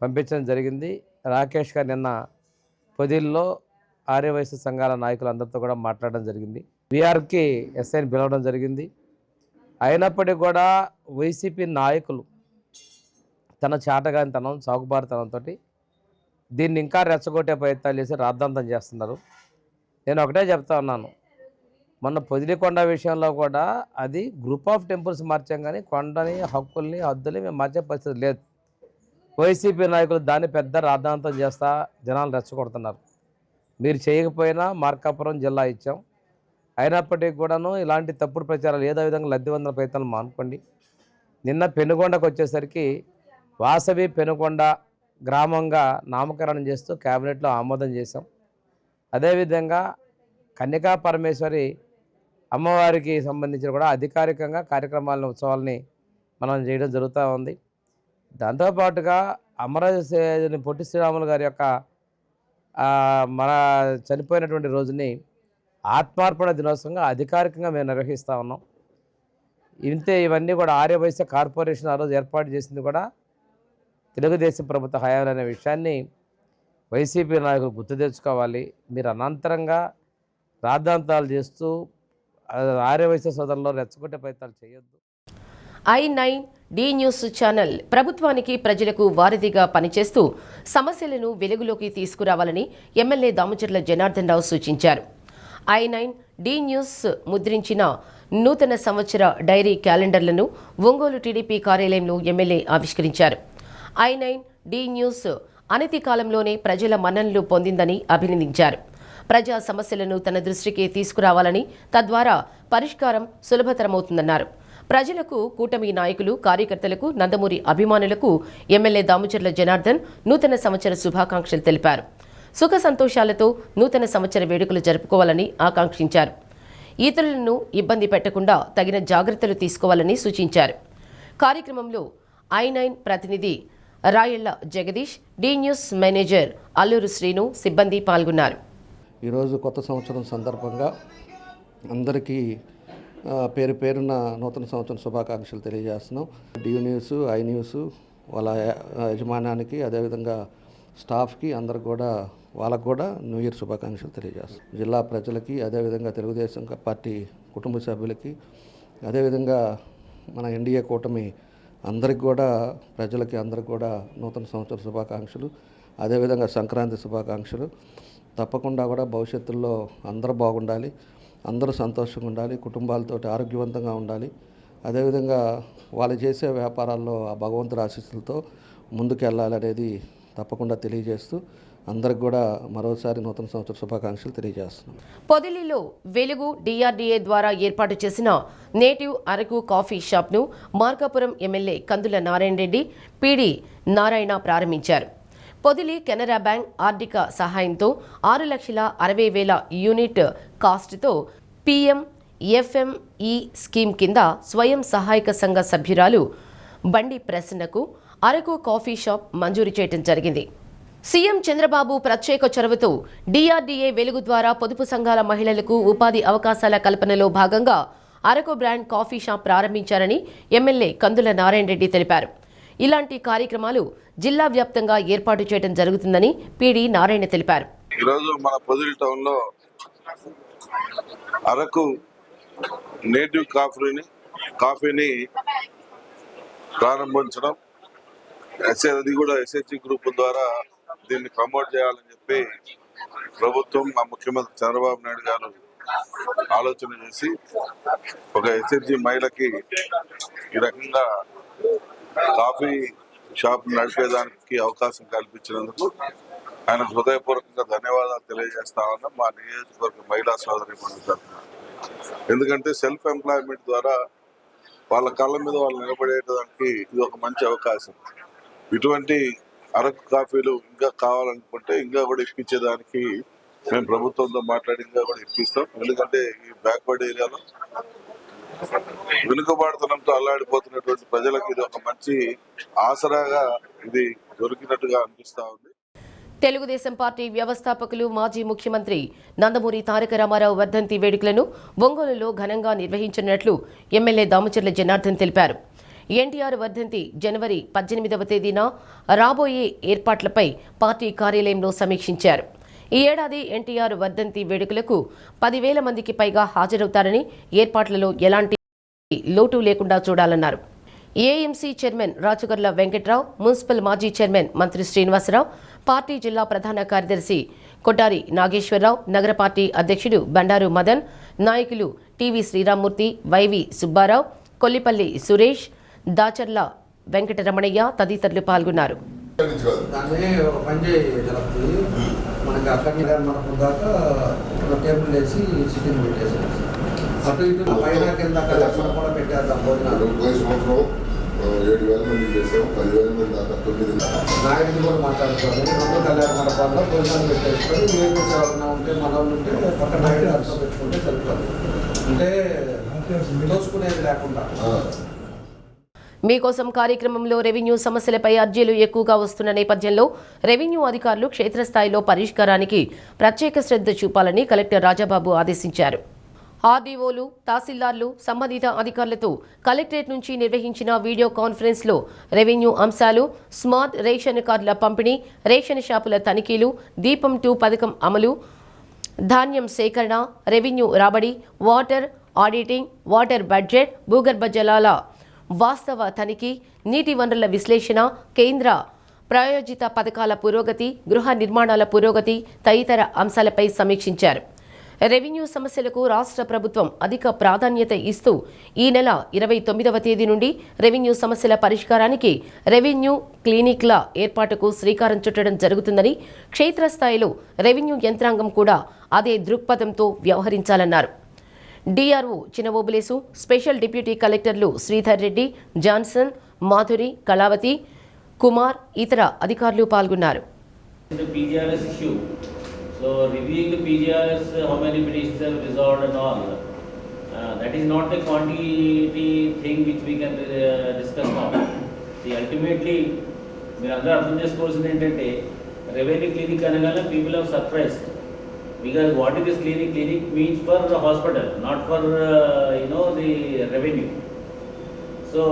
పంపించడం జరిగింది. రాకేష్ గారు నిన్న పొదిల్లో ఆర్యవైశ్య సంఘాల నాయకులందరితో కూడా మాట్లాడడం జరిగింది. వీఆర్కి ఎస్ఐని పిలవడం జరిగింది. అయినప్పటికీ కూడా వైసీపీ నాయకులు తన చాటగానితనం, చౌకబారుతనంతో దీన్ని ఇంకా రెచ్చగొట్టే ప్రయత్నాలు చేసి రాద్ధాంతం చేస్తున్నారు. నేను ఒకటే చెప్తా ఉన్నాను, మొన్న పొదిలికొండ విషయంలో కూడా అది గ్రూప్ ఆఫ్ టెంపుల్స్ మార్చాం, కానీ కొండని, హక్కుల్ని, హద్దుల్ని మేము మార్చే పరిస్థితి లేదు. వైసీపీ నాయకులు దాన్ని పెద్ద రాద్ధాంతం చేస్తా జనాలు రెచ్చగొడుతున్నారు. మీరు చేయకపోయినా మార్కాపురం జిల్లా ఇచ్చాం, అయినప్పటికీ కూడాను ఇలాంటి తప్పుడు ప్రచారాలు ఏదో విధంగా లబ్ధి పొందిన ప్రయత్నాలు మానుకోండి. నిన్న పెనుగొండకు వచ్చేసరికి వాసవి పెనుకొండ గ్రామంగా నామకరణం చేస్తూ క్యాబినెట్లో ఆమోదం చేశాం. అదేవిధంగా కన్యకా పరమేశ్వరి అమ్మవారికి సంబంధించిన కూడా అధికారికంగా కార్యక్రమాలను ఉత్సవాలని మనం చేయడం జరుగుతూ ఉంది. దాంతోపాటుగా అమరశేషుని పొట్టి శ్రీరాములు గారి యొక్క మన చనిపోయినటువంటి రోజుని ఆత్మార్పణ దినోత్సవంగా అధికారికంగా మేము నిర్వహిస్తూ ఉన్నాం. ఇవన్నీ కూడా ఆర్యవైశ్య కార్పొరేషన్ ఆ రోజు ఏర్పాటు చేసింది కూడా తెలుగుదేశం ప్రభుత్వ హయాంలో అనే విషయాన్ని వైసీపీ నాయకులు గుర్తు తెచ్చుకోవాలి. మీరు అనంతరంగా రాద్ధాంతాలు చేస్తూ ఆర్యవైశ్య సోదరుల్లో రెచ్చగొట్టే ప్రయత్నాలు చేయొద్దు. i9 డి న్యూస్ ఛానల్ ప్రభుత్వానికి ప్రజలకు వారధిగా పనిచేస్తూ సమస్యలను వెలుగులోకి తీసుకురావాలని ఎమ్మెల్యే దామచర్ల జనార్దన్ రావు సూచించారు. i9 డి న్యూస్ ముద్రించిన నూతన సంవత్సర డైరీ క్యాలెండర్లను ఒంగోలు టీడీపీ కార్యాలయంలో ఎమ్మెల్యే ఆవిష్కరించారు. i9 డి న్యూస్ అనతి కాలంలోనే ప్రజల మన్ననలు పొందిందని అభినందించారు. ప్రజా సమస్యలను తన దృష్టికి తీసుకురావాలని, తద్వారా పరిష్కారం సులభతరమవుతుందన్నారు. ప్రజలకు, కూటమి నాయకులు, కార్యకర్తలకు, నందమూరి అభిమానులకు ఎమ్మెల్యే దామచర్ల జనార్దన్ నూతన సంవత్సర శుభాకాంక్షలు తెలిపారు. సుఖ సంతోషాలతో నూతన సంవత్సర వేడుకలు జరుపుకోవాలని ఆకాంక్షించారు. ఇతరులను ఇబ్బంది పెట్టకుండా తగిన జాగ్రత్తలు తీసుకోవాలని సూచించారు. కార్యక్రమంలో i9 ప్రతినిధి Rayalla Jagadish, D news manager Alluru Srinu, సిబ్బంది పాల్గొన్నారు. ఈరోజు కొత్త సంవత్సరం సందర్భంగా అందరికీ పేరు పేరున నూతన సంవత్సరం శుభాకాంక్షలు తెలియజేస్తున్నాం. డి న్యూస్, ఐ న్యూస్ వాళ్ళ యజమానానికి, అదేవిధంగా స్టాఫ్కి అందరికి కూడా వాళ్ళకు కూడా న్యూ ఇయర్ శుభాకాంక్షలు తెలియజేస్తాం. జిల్లా ప్రజలకి, అదేవిధంగా తెలుగుదేశం పార్టీ కుటుంబ సభ్యులకి, అదేవిధంగా మన ఎన్డీఏ కూటమి అందరికి కూడా, ప్రజలకి అందరికి కూడా నూతన సంవత్సర శుభాకాంక్షలు, అదేవిధంగా సంక్రాంతి శుభాకాంక్షలు. తప్పకుండా కూడా భవిష్యత్తులో అందరూ బాగుండాలి, అందరూ సంతోషంగా ఉండాలి, కుటుంబాలతో ఆరోగ్యవంతంగా ఉండాలి. అదేవిధంగా వాళ్ళు చేసే వ్యాపారాల్లో ఆ భగవంతుడి ఆశీస్సులతో ముందుకెళ్ళాలి అనేది తప్పకుండా తెలియజేస్తూ అందరికి కూడా మరోసారి నూతన సంవత్సర శుభాకాంక్షలు తెలియజేస్తున్నాం. పొదిలిలో వెలుగు డిఆర్డీఏ ద్వారా ఏర్పాటు చేసిన నేటివ్ అరకు కాఫీ షాప్ను మార్కాపురం ఎమ్మెల్యే కందుల నారాయణ రెడ్డి, పీడీ నారాయణ ప్రారంభించారు. పొదిలి కెనరా బ్యాంక్ ఆర్థిక సహాయంతో 6,60,000 యూనిట్ కాస్ట్తో PMFME స్కీమ్ కింద స్వయం సహాయక సంఘ సభ్యురాలు బండి ప్రసన్నకు అరకు కాఫీ షాప్ మంజూరు చేయడం జరిగింది. సీఎం చంద్రబాబు ప్రత్యేక చొరవతో డిఆర్డీఏ వెలుగు ద్వారా పొదుపు సంఘాల మహిళలకు ఉపాధి అవకాశాల కల్పనలో భాగంగా అరకు బ్రాండ్ కాఫీ షాప్ ప్రారంభించారని ఎమ్మెల్యే కందుల నారాయణ రెడ్డి తెలిపారు. ఇలాంటి కార్యక్రమాలు జిల్లా వ్యాప్తంగా ఏర్పాటు చేయడం జరుగుతుందని పీడీ నారాయణ తెలిపారు. ఈరోజు మన పొదిలి టౌన్లో అరకు నేటివ్ కాఫీని ప్రారంభించడం, అది కూడా ఎస్హెచ్జి గ్రూప్ ద్వారా దీన్ని ప్రమోట్ చేయాలని చెప్పి ప్రభుత్వం, మా ముఖ్యమంత్రి చంద్రబాబు నాయుడు గారు ఆలోచన చేసి ఒక ఎస్హెచ్జి మహిళకి ఈ రకంగా కాఫీ షాప్ నడిపేదానికి అవకాశం కల్పించినందుకు ఆయన హృదయపూర్వకంగా ధన్యవాదాలు తెలియజేస్తా ఉన్నాం మా నియోజకవర్గ మహిళా సోదరి తరఫున. ఎందుకంటే సెల్ఫ్ ఎంప్లాయ్మెంట్ ద్వారా వాళ్ళ కళ్ళ మీద వాళ్ళు నిలబడేదానికి ఇది ఒక మంచి అవకాశం. ఇటువంటి అరకు కాఫీలు ఇంకా కావాలనుకుంటే ఇంకా కూడా ఇప్పించేదానికి మేము ప్రభుత్వంతో మాట్లాడి ఇంకా కూడా ఇప్పిస్తాం. ఎందుకంటే ఈ బ్యాక్వర్డ్ ఏరియాలో వెనుకబాటుతనంతో అల్లాడిపోతున్నటువంటి ప్రజలకు ఇది ఒక మంచి ఆసరాగా ఇది దొరికినట్టుగా అనిపిస్తా ఉంది. తెలుగుదేశం పార్టీ వ్యవస్థాపకులు, మాజీ ముఖ్యమంత్రి నందమూరి తారక రామారావు వర్ధంతి వేడుకలను ఒంగోలులో ఘనంగా నిర్వహించినట్లు ఎమ్మెల్యే దామచర్ల జనార్దన్ తెలిపారు. ఎన్టీఆర్ వర్ధంతి జనవరి 18వ తేదీన రాబోయే ఏర్పాట్లపై పార్టీ కార్యాలయంలో సమీక్షించారు. ఈ ఏడాది ఎన్టీఆర్ వర్ధంతి వేడుకలకు 10,000 మందికి పైగా హాజరవుతారని, ఏర్పాట్లలో ఎలాంటి లోటు లేకుండా చూడాలన్నారు. AMC chairman Rachagarla Venkatrao, municipal మాజీ చైర్మన్ మంత్రి శ్రీనివాసరావు, పార్టీ జిల్లా ప్రధాన కార్యదర్శి కొట్టారి నాగేశ్వరరావు, నగర పార్టీ అధ్యక్షుడు బండారు మదన్, నాయకులు టీవీ శ్రీరామ్మూర్తి, వైవి సుబ్బారావు, కొల్లిపల్లి సురేష్, దాచర్ల వెంకటరమణయ్య తదితరులు పాల్గొన్నారు. మనకి అక్కడి మనకు దాకా టేబుల్ వేసి సిట్టింగ్ పెట్టేసాం. అటు ఇటు పైన కింద కూడా పెట్టేద్దాం. 7,000 మంది చేసాం, 10,000 మంది దాకా 9 నాయకులు కూడా మాట్లాడుకోవాలి. 2 కళ్యాణ మండపాల్లో భోజనాలు పెట్టేసుకొని ఏం సేవన ఉంటే మనం ఉంటే పక్క నాయకులు అర్థం పెట్టుకుంటే సరిపోతుంది. అంటే దోచుకునేది లేకుండా. మీకోసం కార్యక్రమంలో రెవెన్యూ సమస్యలపై అర్జీలు ఎక్కువగా వస్తున్న నేపథ్యంలో రెవెన్యూ అధికారులు క్షేత్రస్థాయిలో పరిష్కారానికి ప్రత్యేక శ్రద్ధ చూపాలని కలెక్టర్ రాజాబాబు ఆదేశించారు. ఆర్డీఓలు, తహసీల్దార్లు, సంబంధిత అధికారులతో కలెక్టరేట్ నుంచి నిర్వహించిన వీడియో కాన్ఫరెన్స్లో రెవెన్యూ అంశాలు, స్మార్ట్ రేషన్ కార్డుల పంపిణీ, రేషన్ షాపుల తనిఖీలు, దీపం 2 పథకం అమలు, ధాన్యం సేకరణ, రెవెన్యూ రాబడి, వాటర్ ఆడిటింగ్, వాటర్ బడ్జెట్, భూగర్భ జలాల వాస్తవ తనిఖీ, నీటి వనరుల విశ్లేషణ, కేంద్ర ప్రాయోజిత పథకాల పురోగతి, గృహ నిర్మాణాల పురోగతి తదితర అంశాలపై సమీక్షించారు. రెవెన్యూ సమస్యలకు రాష్ట్ర ప్రభుత్వం అధిక ప్రాధాన్యత ఇస్తూ ఈ నెల 29వ తేదీ నుండి రెవెన్యూ సమస్యల పరిష్కారానికి రెవెన్యూ క్లినిక్ల ఏర్పాటుకు శ్రీకారం చుట్టడం జరుగుతుందని, క్షేత్రస్థాయిలో రెవెన్యూ యంత్రాంగం కూడా అదే దృక్పథంతో వ్యవహరించాలన్నారు. డిఆర్ఓ చినవోబులేసు, స్పెషల్ డిప్యూటీ కలెక్టర్లు శ్రీధర్ రెడ్డి, జాన్సన్, మాధురి, కళావతి, కుమార్, ఇతర అధికారులు పాల్గొన్నారు. So reviewing the PGRS, how many petitions have resolved and all, that is not a quantity thing which we can discuss now. See, ultimately, మీరు అందరూ అర్థం చేసుకోవాల్సింది ఏంటంటే రెవెన్యూ క్లినిక్ అనగానే people are surprised because what is this clinic? Clinic means for hospital, not for the revenue. So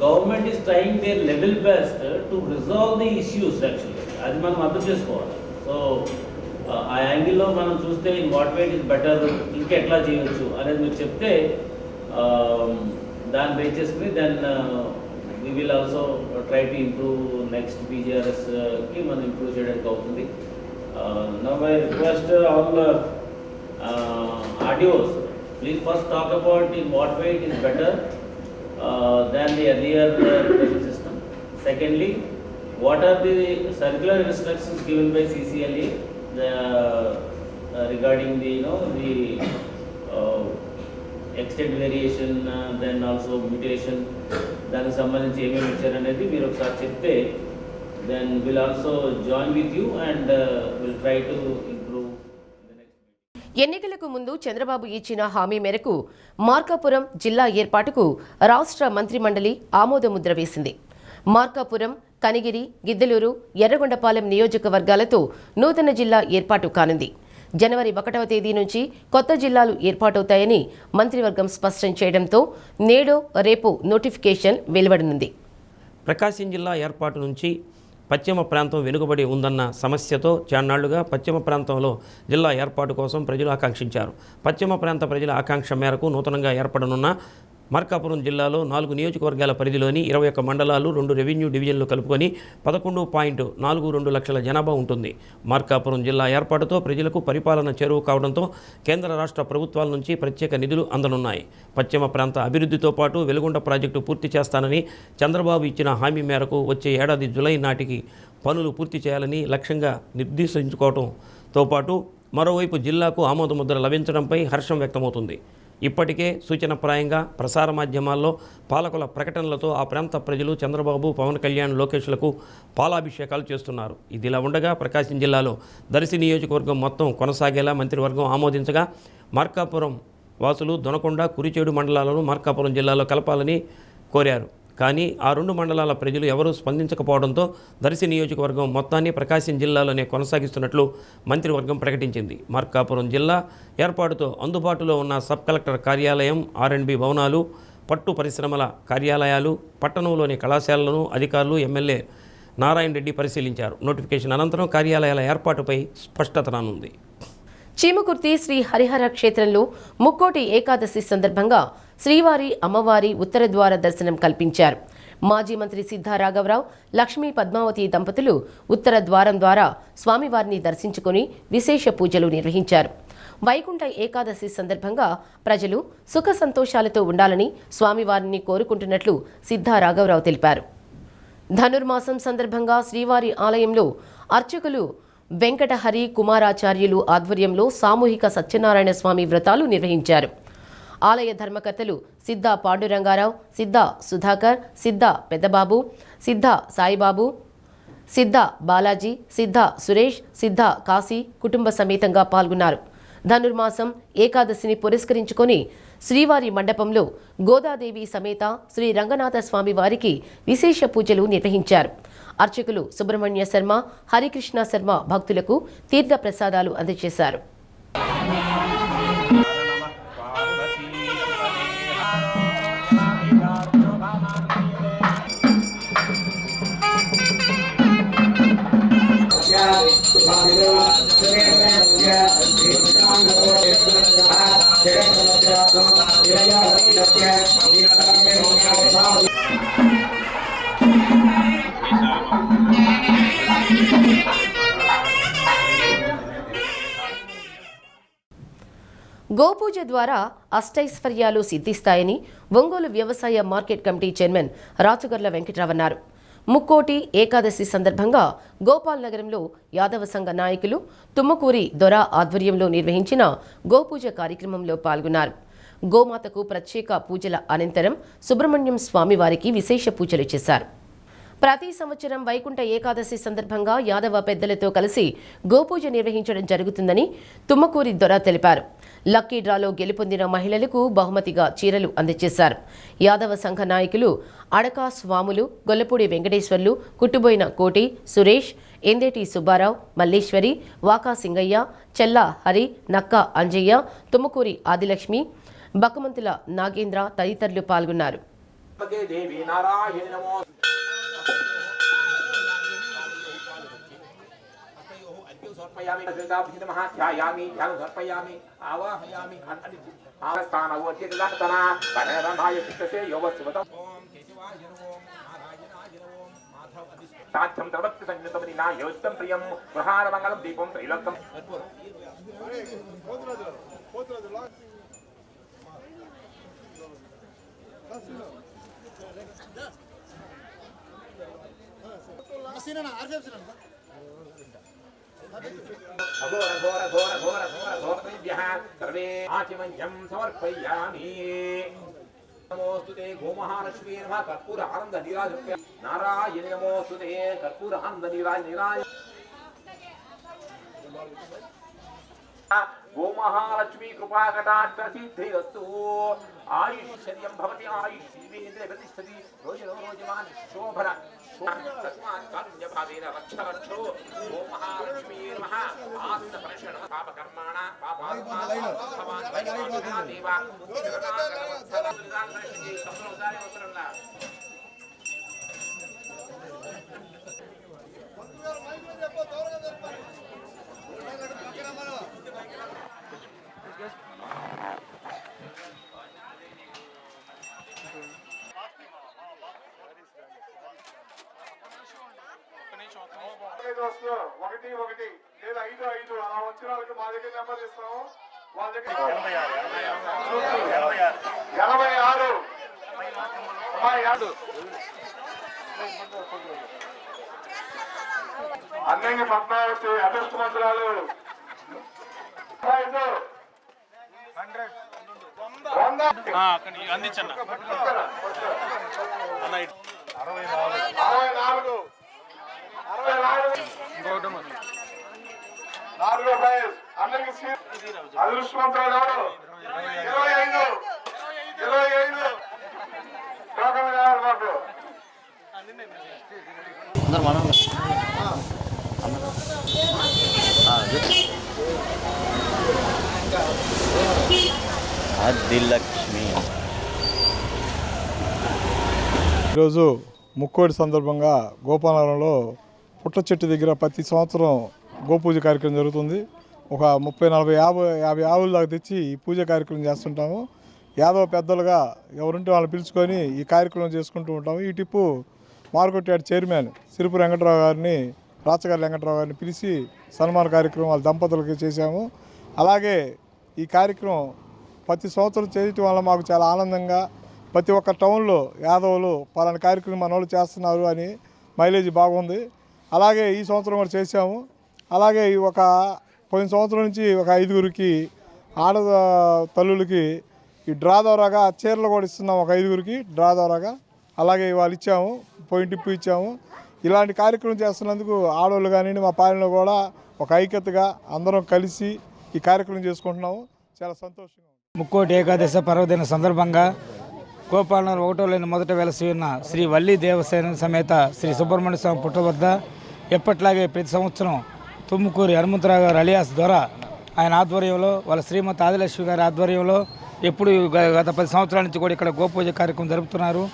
government is trying their level best to resolve the issues. Actually అది మనం అర్థం చేసుకోవాలి. సో ఆ యాంగిల్లో మనం చూస్తే in what way it is better, ఇంకెట్లా చేయవచ్చు అనేది మీరు చెప్తే దాన్ని బేస్ చేసుకుని then we will also try to improve next పీజీఆర్ఎస్కి మనం ఇంప్రూవ్ చేయడానికి అవుతుంది. Now I request all audios, please first talk about in what way it is better than the earlier system. Secondly, what are the circular instructions given by CCLA regarding the the extent variation, then also mutation, దానికి సంబంధించి ఏమేమి ఇచ్చారనేది మీరు ఒకసారి చెప్తే then we'll also join with you and we'll try to improve the next meeting. ఎన్నికలకు ముందు చంద్రబాబు ఇచ్చిన హామీ మేరకు మార్కాపురం జిల్లా ఏర్పాటుకు రాష్ట్ర మంత్రిమండలి ఆమోదముద్ర వేసింది. మార్కాపురం, కనిగిరి, గిద్దలూరు, ఎర్రగొండపాలెం నియోజకవర్గాలతో నూతన జిల్లా ఏర్పాటు కానుంది. జనవరి 1వ తేదీ నుంచి కొత్త జిల్లాలు ఏర్పాటవుతాయని మంత్రివర్గం స్పష్టం చేయడంతో నేడో రేపు నోటిఫికేషన్ వెలువడనుంది. ప్రకాశం జిల్లా ఏర్పాటు నుంచి పశ్చిమ ప్రాంతం వెనుకబడి ఉందన్న సమస్యతో చాన్నాళ్లుగా పశ్చిమ ప్రాంతంలో జిల్లా ఏర్పాటు కోసం ప్రజలు ఆకాంక్షించారు. పశ్చిమ ప్రాంత ప్రజల ఆకాంక్ష మేరకు నూతనంగా ఏర్పడనున్న మార్కాపురం జిల్లాలో 4 నియోజకవర్గాల పరిధిలోని 21 మండలాలు, 2 రెవెన్యూ డివిజన్లు కలుపుకొని 11.42 లక్షల జనాభా ఉంటుంది. మార్కాపురం జిల్లా ఏర్పాటుతో ప్రజలకు పరిపాలన చేరువ కావడంతో కేంద్ర రాష్ట్ర ప్రభుత్వాల నుంచి ప్రత్యేక నిధులు అందనున్నాయి. పశ్చిమ ప్రాంత అభివృద్ధితో పాటు వెలుగొండ ప్రాజెక్టు పూర్తి చేస్తానని చంద్రబాబు ఇచ్చిన హామీ మేరకు వచ్చే ఏడాది జూలై నాటికి పనులు పూర్తి చేయాలని లక్ష్యంగా నిర్దేశించుకోవడంతో పాటు మరోవైపు జిల్లాకు ఆమోదముద్ర లభించడంపై హర్షం వ్యక్తమవుతుంది. ఇప్పటికే సూచనప్రాయంగా ప్రసార మాధ్యమాల్లో పాలకుల ప్రకటనలతో ఆ ప్రాంత ప్రజలు చంద్రబాబు, పవన్ కళ్యాణ్, లోకేష్లకు పాలాభిషేకాలు చేస్తున్నారు. ఇదిలా ఉండగా ప్రకాశం జిల్లాలో దర్శి నియోజకవర్గం మొత్తం కొనసాగేలా మంత్రివర్గం ఆమోదించగా మార్కాపురం వాసులు దొనకొండ, కురిచేడు మండలాలను మార్కాపురం జిల్లాలో కలపాలని కోరారు. కానీ ఆ 2 మండలాల ప్రజలు ఎవరూ స్పందించకపోవడంతో దర్శి నియోజకవర్గం మొత్తాన్ని ప్రకాశం జిల్లాలోనే కొనసాగిస్తున్నట్లు మంత్రివర్గం ప్రకటించింది. మార్కాపురం జిల్లా ఏర్పాటుతో అందుబాటులో ఉన్న సబ్ కలెక్టర్ కార్యాలయం, R&B భవనాలు, పట్టు పరిశ్రమల కార్యాలయాలు, పట్టణంలోని కళాశాలలను అధికారులు ఎమ్మెల్యే నారాయణ రెడ్డి పరిశీలించారు. నోటిఫికేషన్ అనంతరం కార్యాలయాల ఏర్పాటుపై స్పష్టత రానుంది. చీమకుర్తి శ్రీ హరిహర క్షేత్రంలో ముక్కోటి ఏకాదశి సందర్భంగా శ్రీవారి అమ్మవారి ఉత్తర ద్వార దర్శనం కల్పించారు. మాజీ మంత్రి సిద్ధా రాఘవరావు, లక్ష్మీ పద్మావతి దంపతులు ఉత్తర ద్వారం ద్వారా స్వామివారిని దర్శించుకుని విశేష పూజలు నిర్వహించారు. వైకుంఠ ఏకాదశి సందర్భంగా ప్రజలు సుఖ సంతోషాలతో ఉండాలని స్వామివారిని కోరుకుంటున్నట్లు సిద్ధా రాఘవరావు తెలిపారు. ధనుర్మాసం సందర్భంగా శ్రీవారి ఆలయంలో అర్చకులు వెంకటహరి కుమారాచార్యులు ఆధ్వర్యంలో సామూహిక సత్యనారాయణ స్వామి వ్రతాలు నిర్వహించారు. ఆలయ ధర్మకర్తలు సిద్ధ పాండురంగారావు, సిద్ధ సుధాకర్, సిద్ధ పెద్దబాబు, సిద్ధ సాయిబాబు, సిద్ధ బాలాజీ, సిద్ధ సురేష్, సిద్ధ కాశీ కుటుంబ సమేతంగా పాల్గొన్నారు. ధనుర్మాసం ఏకాదశిని పురస్కరించుకొని శ్రీవారి మండపంలో గోదాదేవి సమేత శ్రీ రంగనాథ స్వామి వారికి విశేష పూజలు నిర్వహించారు. అర్చకులు సుబ్రహ్మణ్య శర్మ, హరికృష్ణ శర్మ భక్తులకు తీర్థ ప్రసాదాలు అందజేశారు. గోపూజ ద్వారా అష్టైశ్వర్యాలు సిద్ధిస్తాయని ఒంగోలు వ్యవసాయ మార్కెట్ కమిటీ చైర్మన్ రాచుగర్ల వెంకట్రావు అన్నారు. ముక్కోటి ఏకాదశి సందర్భంగా గోపాల్ నగరంలో యాదవ సంఘ నాయకులు తుమ్మకూరి దొర ఆధ్వర్యంలో నిర్వహించిన గోపూజ కార్యక్రమంలో పాల్గొన్నారు. గోమాతకు ప్రత్యేక పూజల అనంతరం సుబ్రహ్మణ్యం స్వామివారికి విశేష పూజలు చేశారు. ప్రతి సంవత్సరం వైకుంఠ ఏకాదశి సందర్భంగా యాదవ పెద్దలతో కలిసి గోపూజ నిర్వహించడం జరుగుతుందని తుమ్మకూరి దొర తెలిపారు. లక్కీ డ్రాలో గెలుపొందిన మహిళలకు బహుమతిగా చీరలు అందజేశారు. యాదవ సంఘ నాయకులు అడకా స్వాములు, గొల్లపూడి వెంకటేశ్వర్లు, కుట్టుబోయిన కోటి, సురేష్, ఎందేటి సుబ్బారావు, మల్లేశ్వరి, వాకా సింగయ్య, చెల్లా హరి, నక్క అంజయ్య, తుమ్మకూరి ఆదిలక్ష్మి, బకమంతుల నాగేంద్ర తదితరులు పాల్గొన్నారు. సాధ్యం సర్వత్ర సంయుతమని నా యోచితం ప్రియం ప్రహార మంగళం దీపం త్రైలోక్యం అఘోర ఘోర ఘోర ఘోర ఘోర ఘోరభ్యః సర్వే ఆచమన్యం సమర్పయామి. నమోస్తుతే గోమహాలక్ష్మీ నమః కర్పూర ఆనంద నీరాజ నారాయణ నమోస్తుతే కర్పూర ఆనంద నీరాజ గోమహాలక్ష్మీ కృపా కటాక్ష సిద్ధిరస్తు. ఆయుష్యం భవతి ఆయుష్ జీవేంద్రియ ప్రతిష్ఠతి రోజునో రోజమాన్ శోభన తస్మాత్ కారుణ్యభావేన రక్ష రక్షో గోమహాలక్ష్మీ నమః. ఆత్మ పరిశరణ పాప కర్మాణ పాపాత్మాన్ దేవ ఒకటి ఒకటి లేదా 5 అలా వచ్చిన వాళ్ళకి మా దగ్గర నెంబర్ ఇస్తాము. వాళ్ళ దగ్గర 86 అన్నంగి పద్మావతి అదృష్టమంతురాలు 64 అందరికి అదృష్టవంతురాలు 25 టోకన్ కావాలి మాకు. ఈరోజు ముక్కోడి సందర్భంగా గోపాలనగరంలో పుట్ట చెట్టు దగ్గర ప్రతి సంవత్సరం గోపూజ కార్యక్రమం జరుగుతుంది. ఒక 30-40-50 ఆవుల దాకా తెచ్చి ఈ పూజ కార్యక్రమం చేస్తుంటాము. యాదవ పెద్దలుగా ఎవరుంటే వాళ్ళని పిలుచుకొని ఈ కార్యక్రమం చేసుకుంటూ ఉంటాము. ఈ టిప్పు market yard chairman Sirupu Venkatrao గారిని, రాచగారి వెంకట్రావు గారిని పిలిచి సన్మాన కార్యక్రమం వాళ్ళ దంపతులకి చేశాము. అలాగే ఈ కార్యక్రమం ప్రతి సంవత్సరం చేయటం వల్ల మాకు చాలా ఆనందంగా, ప్రతి ఒక్క టౌన్లో యాదవులు పలానా కార్యక్రమం మన వాళ్ళు చేస్తున్నారు అని మైలేజ్ బాగుంది. అలాగే ఈ సంవత్సరం కూడా చేశాము. అలాగే పోయిన సంవత్సరం నుంచి ఒక 5గురికి ఆడ తల్లులకి ఈ డ్రా ద్వారాగా చీరలు కూడా ఇస్తున్నాం ఒక 5గురికి డ్రా ద్వారాగా. అలాగే ఇవాళ ఇచ్చాము, పోయిన టిప్పు ఇచ్చాము. ఇలాంటి కార్యక్రమం చేస్తున్నందుకు ఆడవాళ్ళు కానీ మా పాలనలో కూడా ఒక ఐక్యతగా అందరం కలిసి ఈ కార్యక్రమం చేసుకుంటున్నాము. చాలా సంతోషంగా. ముక్కోటి ఏకాదశి పర్వదిన సందర్భంగా గోపాలనగర్ 1వ లైన్ మొదట వెలసి ఉన్న శ్రీ వల్లి దేవసేన సమేత శ్రీ సుబ్రహ్మణ్య స్వామి పుట్ట వద్ద ఎప్పట్లాగే ప్రతి సంవత్సరం తుమ్ముకూరి హనుమంతరావు గారు అలియాస్ ద్వారా ఆయన ఆధ్వర్యంలో వాళ్ళ శ్రీమతి ఆదిలక్ష్మి గారి ఆధ్వర్యంలో ఎప్పుడు గత 10 సంవత్సరాల నుంచి కూడా ఇక్కడ గోపూజ కార్యక్రమం జరుపుతున్నారు.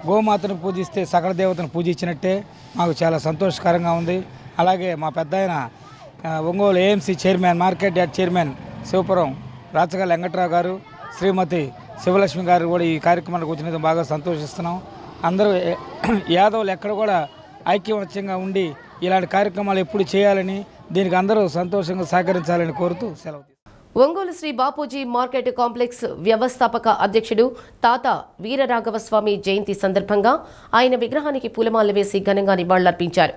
గోమాతను పూజిస్తే సకల దేవతను పూజించినట్టే మాకు చాలా సంతోషకరంగా ఉంది. అలాగే మా పెద్ద ఆయన Ongole AMC chairman, market yard chairman Sivapuram Rachagala Venkatrao garu, Srimathi Sivalakshmi గారు కూడా ఈ కార్యక్రమానికి వచ్చినందుకు బాగా సంతోషిస్తున్నాం. అందరూ యాదవులు ఎక్కడ కూడా ఐక్యమత్యంగా ఉండి ఇలాంటి కార్యక్రమాలు ఎప్పుడు చేయాలని, దీనికి అందరూ సంతోషంగా సహకరించాలని కోరుతూ సెలవు. ఒంగోలు శ్రీ బాపూజీ మార్కెట్ కాంప్లెక్స్ వ్యవస్థాపక అధ్యక్షుడు తాత వీరరాఘవస్వామి జయంతి సందర్భంగా ఆయన విగ్రహానికి పూలమాలలు వేసి ఘనంగా నివాళులర్పించారు.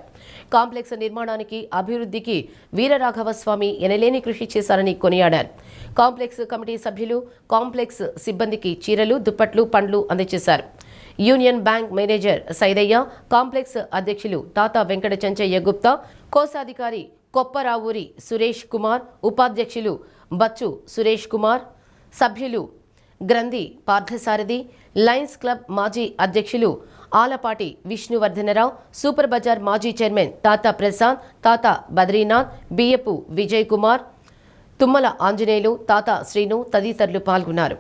కాంప్లెక్స్ నిర్మాణానికి, అభివృద్ధికి వీరరాఘవస్వామి ఎనలేని కృషి చేశారని కొనియాడారు. కాంప్లెక్స్ కమిటీ సభ్యులు కాంప్లెక్స్ సిబ్బందికి చీరలు, దుప్పట్లు, పండ్లు అందజేశారు. Union bank manager Saidaiah, complex అధ్యక్షులు తాత వెంకట చెంచయ్య గుప్తా, కోశాధికారి కొప్పరావూరి సురేష్ కుమార్, ఉపాధ్యక్షులు బచ్చు సురేష్ కుమార్, సభ్యులు గ్రంథి పార్థసారథి, లయన్స్ క్లబ్ మాజీ అధ్యక్షులు ఆలపాటి విష్ణువర్ధనరావు, సూపర్ బజార్ మాజీ చైర్మన్ తాత ప్రసాద్, తాత బద్రీనాథ్, బియ్యపు విజయ్ కుమార్, తుమ్మల ఆంజనేయులు, తాత శ్రీను తదితరులు పాల్గొన్నారు.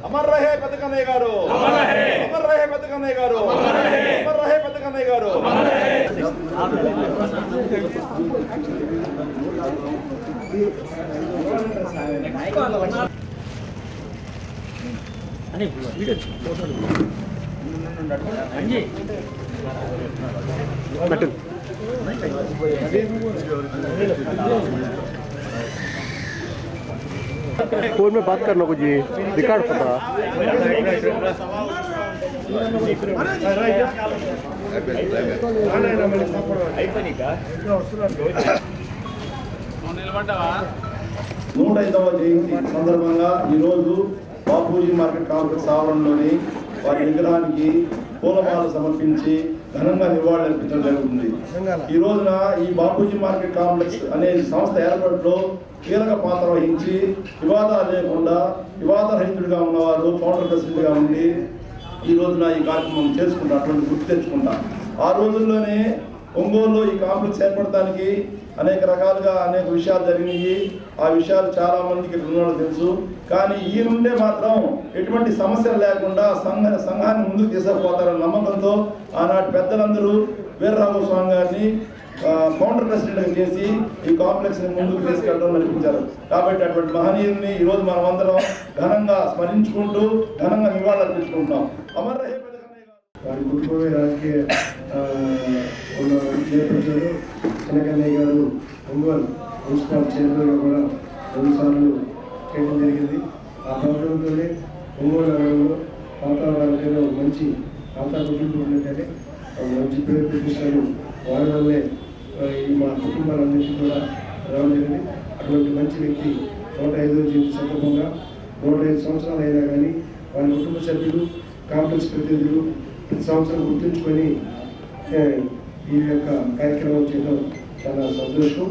అమర్ రహే పెద్ద కన్నయ్య గారు, అమర్ రహే పెద్ద కన్నయ్య గారు, అమర్ రహే పెద్ద కన్నయ్య గారు. फोन में बात करना कुछ जी रिकॉर्ड पता నూటైదవ జయంతి సందర్భంగా ఈరోజు బాపూజీ మార్కెట్ కాంప్లెక్స్ ఆవరణలోని వారి విగ్రహానికి పూలమాల సమర్పించి ఘనంగా నివాళులర్పించడం జరుగుతుంది. ఈ రోజున ఈ బాపూజీ మార్కెట్ కాంప్లెక్స్ అనే సంస్థ ఏర్పాటులో కీలక పాత్ర వహించి వివాదాలు లేకుండా వివాదరహితుడిగా ఉన్నవారు ఫౌండర్ ప్రెసిడెంట్గా ఉండి ఈ రోజున ఈ కార్యక్రమం చేసుకుంటారు. అటువంటి గుర్తు తెచ్చుకుంటాం. ఆ రోజుల్లోనే ఒంగోలులో ఈ కాంప్లెక్స్ ఏర్పడటానికి అనేక రకాలుగా అనేక విషయాలు జరిగినాయి. ఆ విషయాలు చాలా మందికి ఉన్నవాళ్ళు తెలుసు. కానీ ఈ నుండే మాత్రం ఎటువంటి సమస్యలు లేకుండా సంఘాన్ని ముందుకు తీసుకుపోతారన్న నమ్మకంతో ఆనాటి పెద్దలందరూ వీరరాఘవస్వామి గారిని ఫౌండర్ ప్రెసిడెంట్గా చేసి ఈ కాంప్లెక్స్ని ముందుకు తీసుకెళ్ళడం నడిపించారు. కాబట్టి అటువంటి మహనీయుల్ని ఈరోజు మనం అందరం ఘనంగా స్మరించుకుంటూ ఘనంగా నివాళులర్పించుకుంటాం. అమర్ రహే వారి కుటుంబమే రాజకీయ నేపథ్యంలో చిన్నకన్నయ్య గారు ఒంగోలు మున్సిపల్ చైర్మన్గా కూడా 2 సార్లు చేయడం జరిగింది. ఆ ప్రోగ్రాంతోనే ఒంగోలు నగరంలో వాతావరణంలో మంచి కుటుంబం ఉన్నట్టే మంచి పేరు ప్రతిష్టలు వారి వల్లే ఈ మా కుటుంబాలన్నింటినీ కూడా రావడం జరిగింది. అటువంటి మంచి వ్యక్తి 105వ జయంతి సందర్భంగా 105 సంవత్సరాలు అయినా కానీ వారి కుటుంబ సభ్యులు కాంప్లెక్స్ ప్రతినిధులు ప్రతి సంవత్సరం గుర్తుంచుకొని ఈ యొక్క కార్యక్రమం చేయడం చాలా సంతోషం.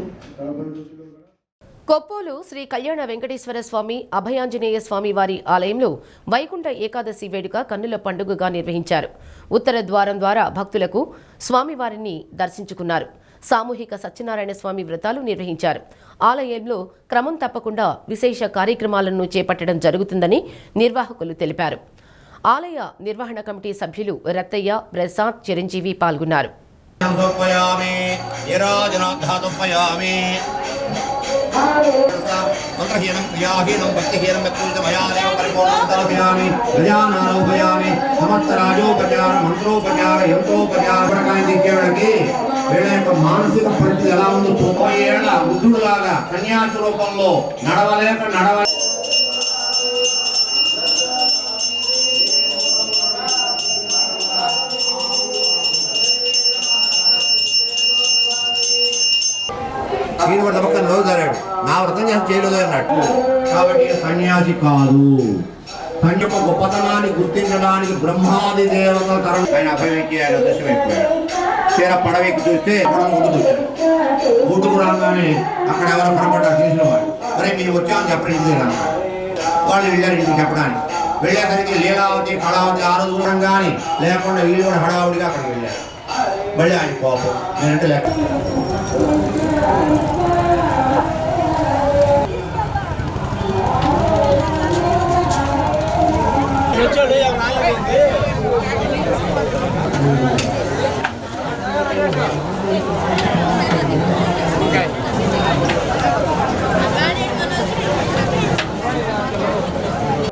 కొప్పోలు శ్రీ కళ్యాణ వెంకటేశ్వర స్వామి అభయాంజనేయ స్వామి వారి ఆలయంలో వైకుంఠ ఏకాదశి వేడుక కన్నుల పండుగగా నిర్వహించారు. ఉత్తర ద్వారం ద్వారా భక్తులకు స్వామివారిని దర్శించుకున్నారు. సామూహిక సత్యనారాయణ స్వామి వ్రతాలు నిర్వహించారు. ఆలయంలో క్రమం తప్పకుండా విశేష కార్యక్రమాలను చేపట్టడం జరుగుతుందని నిర్వాహకులు తెలిపారు. ఆలయ నిర్వహణ కమిటీ సభ్యులు రత్తయ్య, ప్రసాద్, చిరంజీవి పాల్గొన్నారు. మంత్రహీనం క్రియాహీనం భక్తిహీనం యత్పూజితమయాదేవ పరిపూర్ణంతరభయామి గజానారోహయామి సమస్తరాజోపచార మంత్రోపచార యంత్రోపచార పడకాయ దిక్కేళ్ళకి వీళ్ళ యొక్క మానసిక పరిస్థితి ఎలా ఉందో 90 ఏళ్ల వృద్ధుడులాగా సన్యాసి రూపంలో నడవలేక ఈయన పక్క నవ్వుతాడు, నా వ్రతం చేసి చేయలేదు అన్నట్టు. కాబట్టి సన్యాసి కాదు. యొక్క గొప్పతనాన్ని గుర్తించడానికి బ్రహ్మాది దేవతల తరం ఆయన అభయమెక్కి ఆయన దృశ్యం అయిపోయాడు. తీరా పడవెక్కి చూస్తే ఒడ్డుకు వచ్చాడు. ఒడ్డుకు రాగానే అక్కడ ఎవరో కనపడ్డారు తెలిసిన వాళ్ళు. మరి మేము వచ్చామని చెప్పండి ఇంటికి అన్నమాట. వాళ్ళు వెళ్ళారు ఇంటికి చెప్పడానికి. వెళ్ళేసరికి లీలావతి కళావతి ఆ రోజు కూడా కానీ లేకుండా వీళ్ళు కూడా హడావుడిగా అక్కడికి వెళ్ళారు. మళ్ళీ ఆయన కోపం నేనంటే లేక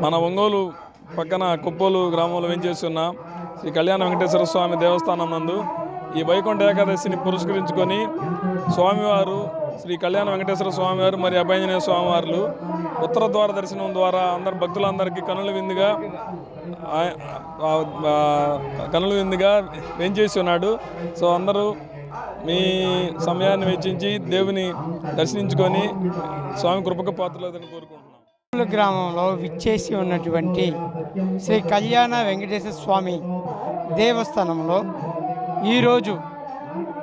మన ఒంగోలు పక్కన కుప్పోలు గ్రామంలో వేంచేస్తున్న శ్రీ కళ్యాణ వెంకటేశ్వర స్వామి దేవస్థానం నందు ఈ వైకుంఠ ఏకాదశిని పురస్కరించుకొని స్వామివారు శ్రీ కళ్యాణ వెంకటేశ్వర స్వామివారు మరియు అభయాంజనేయ స్వామివార్లు ఉత్తర ద్వార దర్శనం ద్వారా అందరు భక్తులందరికీ కనుల విందుగా వేంచేసి ఉన్నాడు. సో అందరూ మీ సమయాన్ని వెచ్చించి దేవుని దర్శించుకొని స్వామి కృపకు పాత్రలేదని కోరుకుంటున్నాం. గ్రామంలో విచ్చేసి ఉన్నటువంటి శ్రీ కళ్యాణ వెంకటేశ్వర స్వామి దేవస్థానంలో ఈరోజు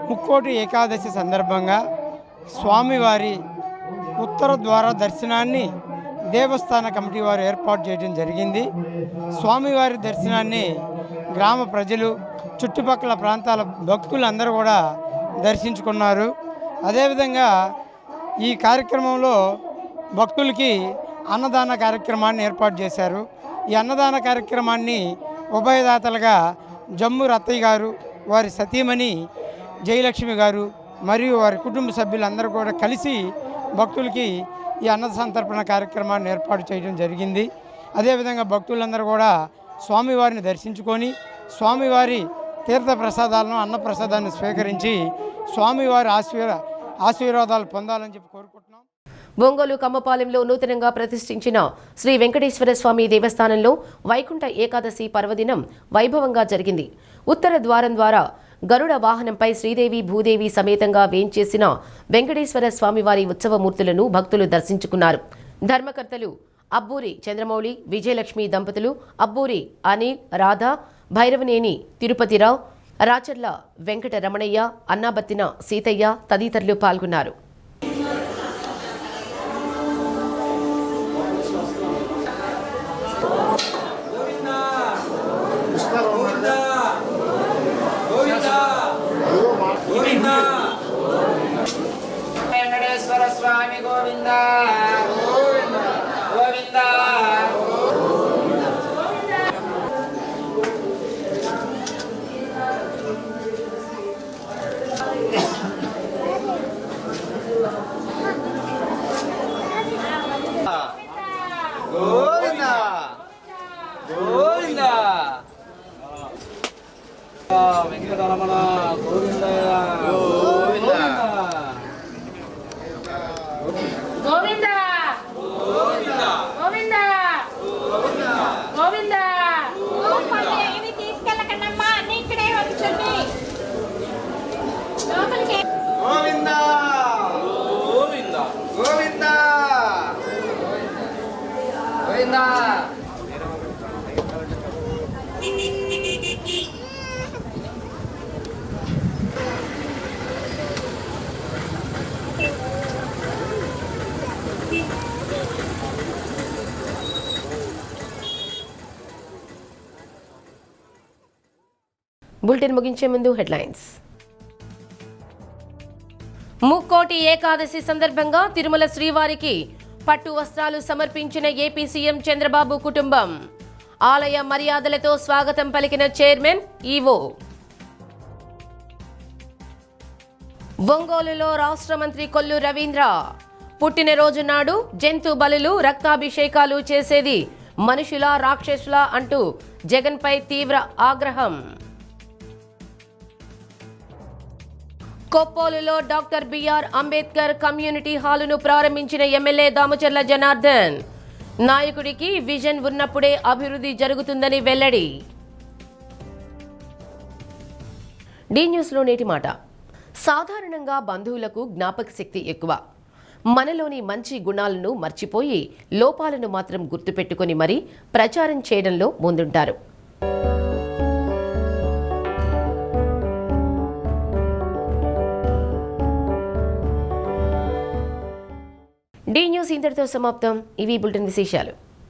ముక్కోటి ఏకాదశి సందర్భంగా స్వామివారి ఉత్తర ద్వార దర్శనాన్ని దేవస్థాన కమిటీ వారు ఏర్పాటు చేయడం జరిగింది. స్వామివారి దర్శనాన్ని గ్రామ ప్రజలు చుట్టుపక్కల ప్రాంతాల భక్తులందరూ కూడా దర్శించుకున్నారు. అదేవిధంగా ఈ కార్యక్రమంలో భక్తులకి అన్నదాన కార్యక్రమాన్ని ఏర్పాటు చేశారు. ఈ అన్నదాన కార్యక్రమాన్ని ఉభయదాతలుగా జమ్ము రత్తయ్య గారు, వారి సతీమణి జయలక్ష్మి గారు మరియు వారి కుటుంబ సభ్యులందరూ కూడా కలిసి భక్తులకి ఈ అన్న సంతర్పణ కార్యక్రమాన్ని ఏర్పాటు చేయడం జరిగింది. అదేవిధంగా భక్తులందరూ కూడా స్వామివారిని దర్శించుకొని స్వామివారి తీర్థ ప్రసాదాలను అన్నప్రసాదాన్ని స్వీకరించి స్వామివారి ఆశీర్వాదాలు పొందాలని చెప్పి కోరుకుంటున్నాం. ఒంగోలు కమ్మపాలెంలో నూతనంగా ప్రతిష్ఠించిన శ్రీ వెంకటేశ్వర స్వామి దేవస్థానంలో వైకుంఠ ఏకాదశి పర్వదినం వైభవంగా జరిగింది. ఉత్తర ద్వారం ద్వారా గరుడ వాహనంపై శ్రీదేవి భూదేవి సమేతంగా వేంచేసిన వెంకటేశ్వర స్వామివారి ఉత్సవమూర్తులను భక్తులు దర్శించుకున్నారు. ధర్మకర్తలు అబ్బూరి చంద్రమౌళి, విజయలక్ష్మి దంపతులు, అబ్బూరి అనిల్, రాధ, భైరవనేని తిరుపతిరావు, రాచర్ల వెంకట రమణయ్య, అన్నాబత్తిన సీతయ్య తదితరులు పాల్గొన్నారు. వెంకటేశ్వర స్వామి గోవింద గోవింద గోవింద గోవింద వెంకటరమణ గోవింద గోవింద గోవింద గోవింద గోవింద ఏమి తీసుకెళ్ళకన్నమ్మా, అన్ని ఇక్కడే వచ్చండి లోపలికి. గోవింద గోవింద గోవింద గోవింద బులెటిన్ ముగించే ముందు హెడ్లైన్స్. ముక్కోటి ఏకాదశి సందర్భంగా తిరుమల శ్రీవారికి పట్టు వస్త్రాలు సమర్పించిన ఏపీ సీఎం చంద్రబాబు కుటుంబం. ఆలయ మర్యాదలతో స్వాగతం పలికిన చైర్మన్ ఈవో. ఒంగోలులో రాష్ట్ర మంత్రి కొల్లు రవీంద్ర పుట్టినరోజు నాడు జంతు బలులు, రక్తాభిషేకాలు చేసేది మనుషులా రాక్షసులా అంటూ జగన్పై తీవ్ర ఆగ్రహం. కొప్పోలులో డాక్టర్ బిఆర్ అంబేద్కర్ కమ్యూనిటీ హాలును ప్రారంభించిన ఎమ్మెల్యే దామచర్ల జనార్దన్. నాయకుడికి విజన్ ఉన్నప్పుడే అభివృద్ధి జరుగుతుందని వెల్లడి. డి న్యూస్లో నేటి మాట. సాధారణంగా బంధువులకు జ్ఞాపక శక్తి ఎక్కువ. మనలోని మంచి గుణాలను మర్చిపోయి లోపాలను మాత్రం గుర్తుపెట్టుకుని మరీ ప్రచారం చేయడంలో ముందుంటారు. డి న్యూస్ ఇంతటితో సమాప్తం. ఇవి బులెటిన్ విశేషాలు.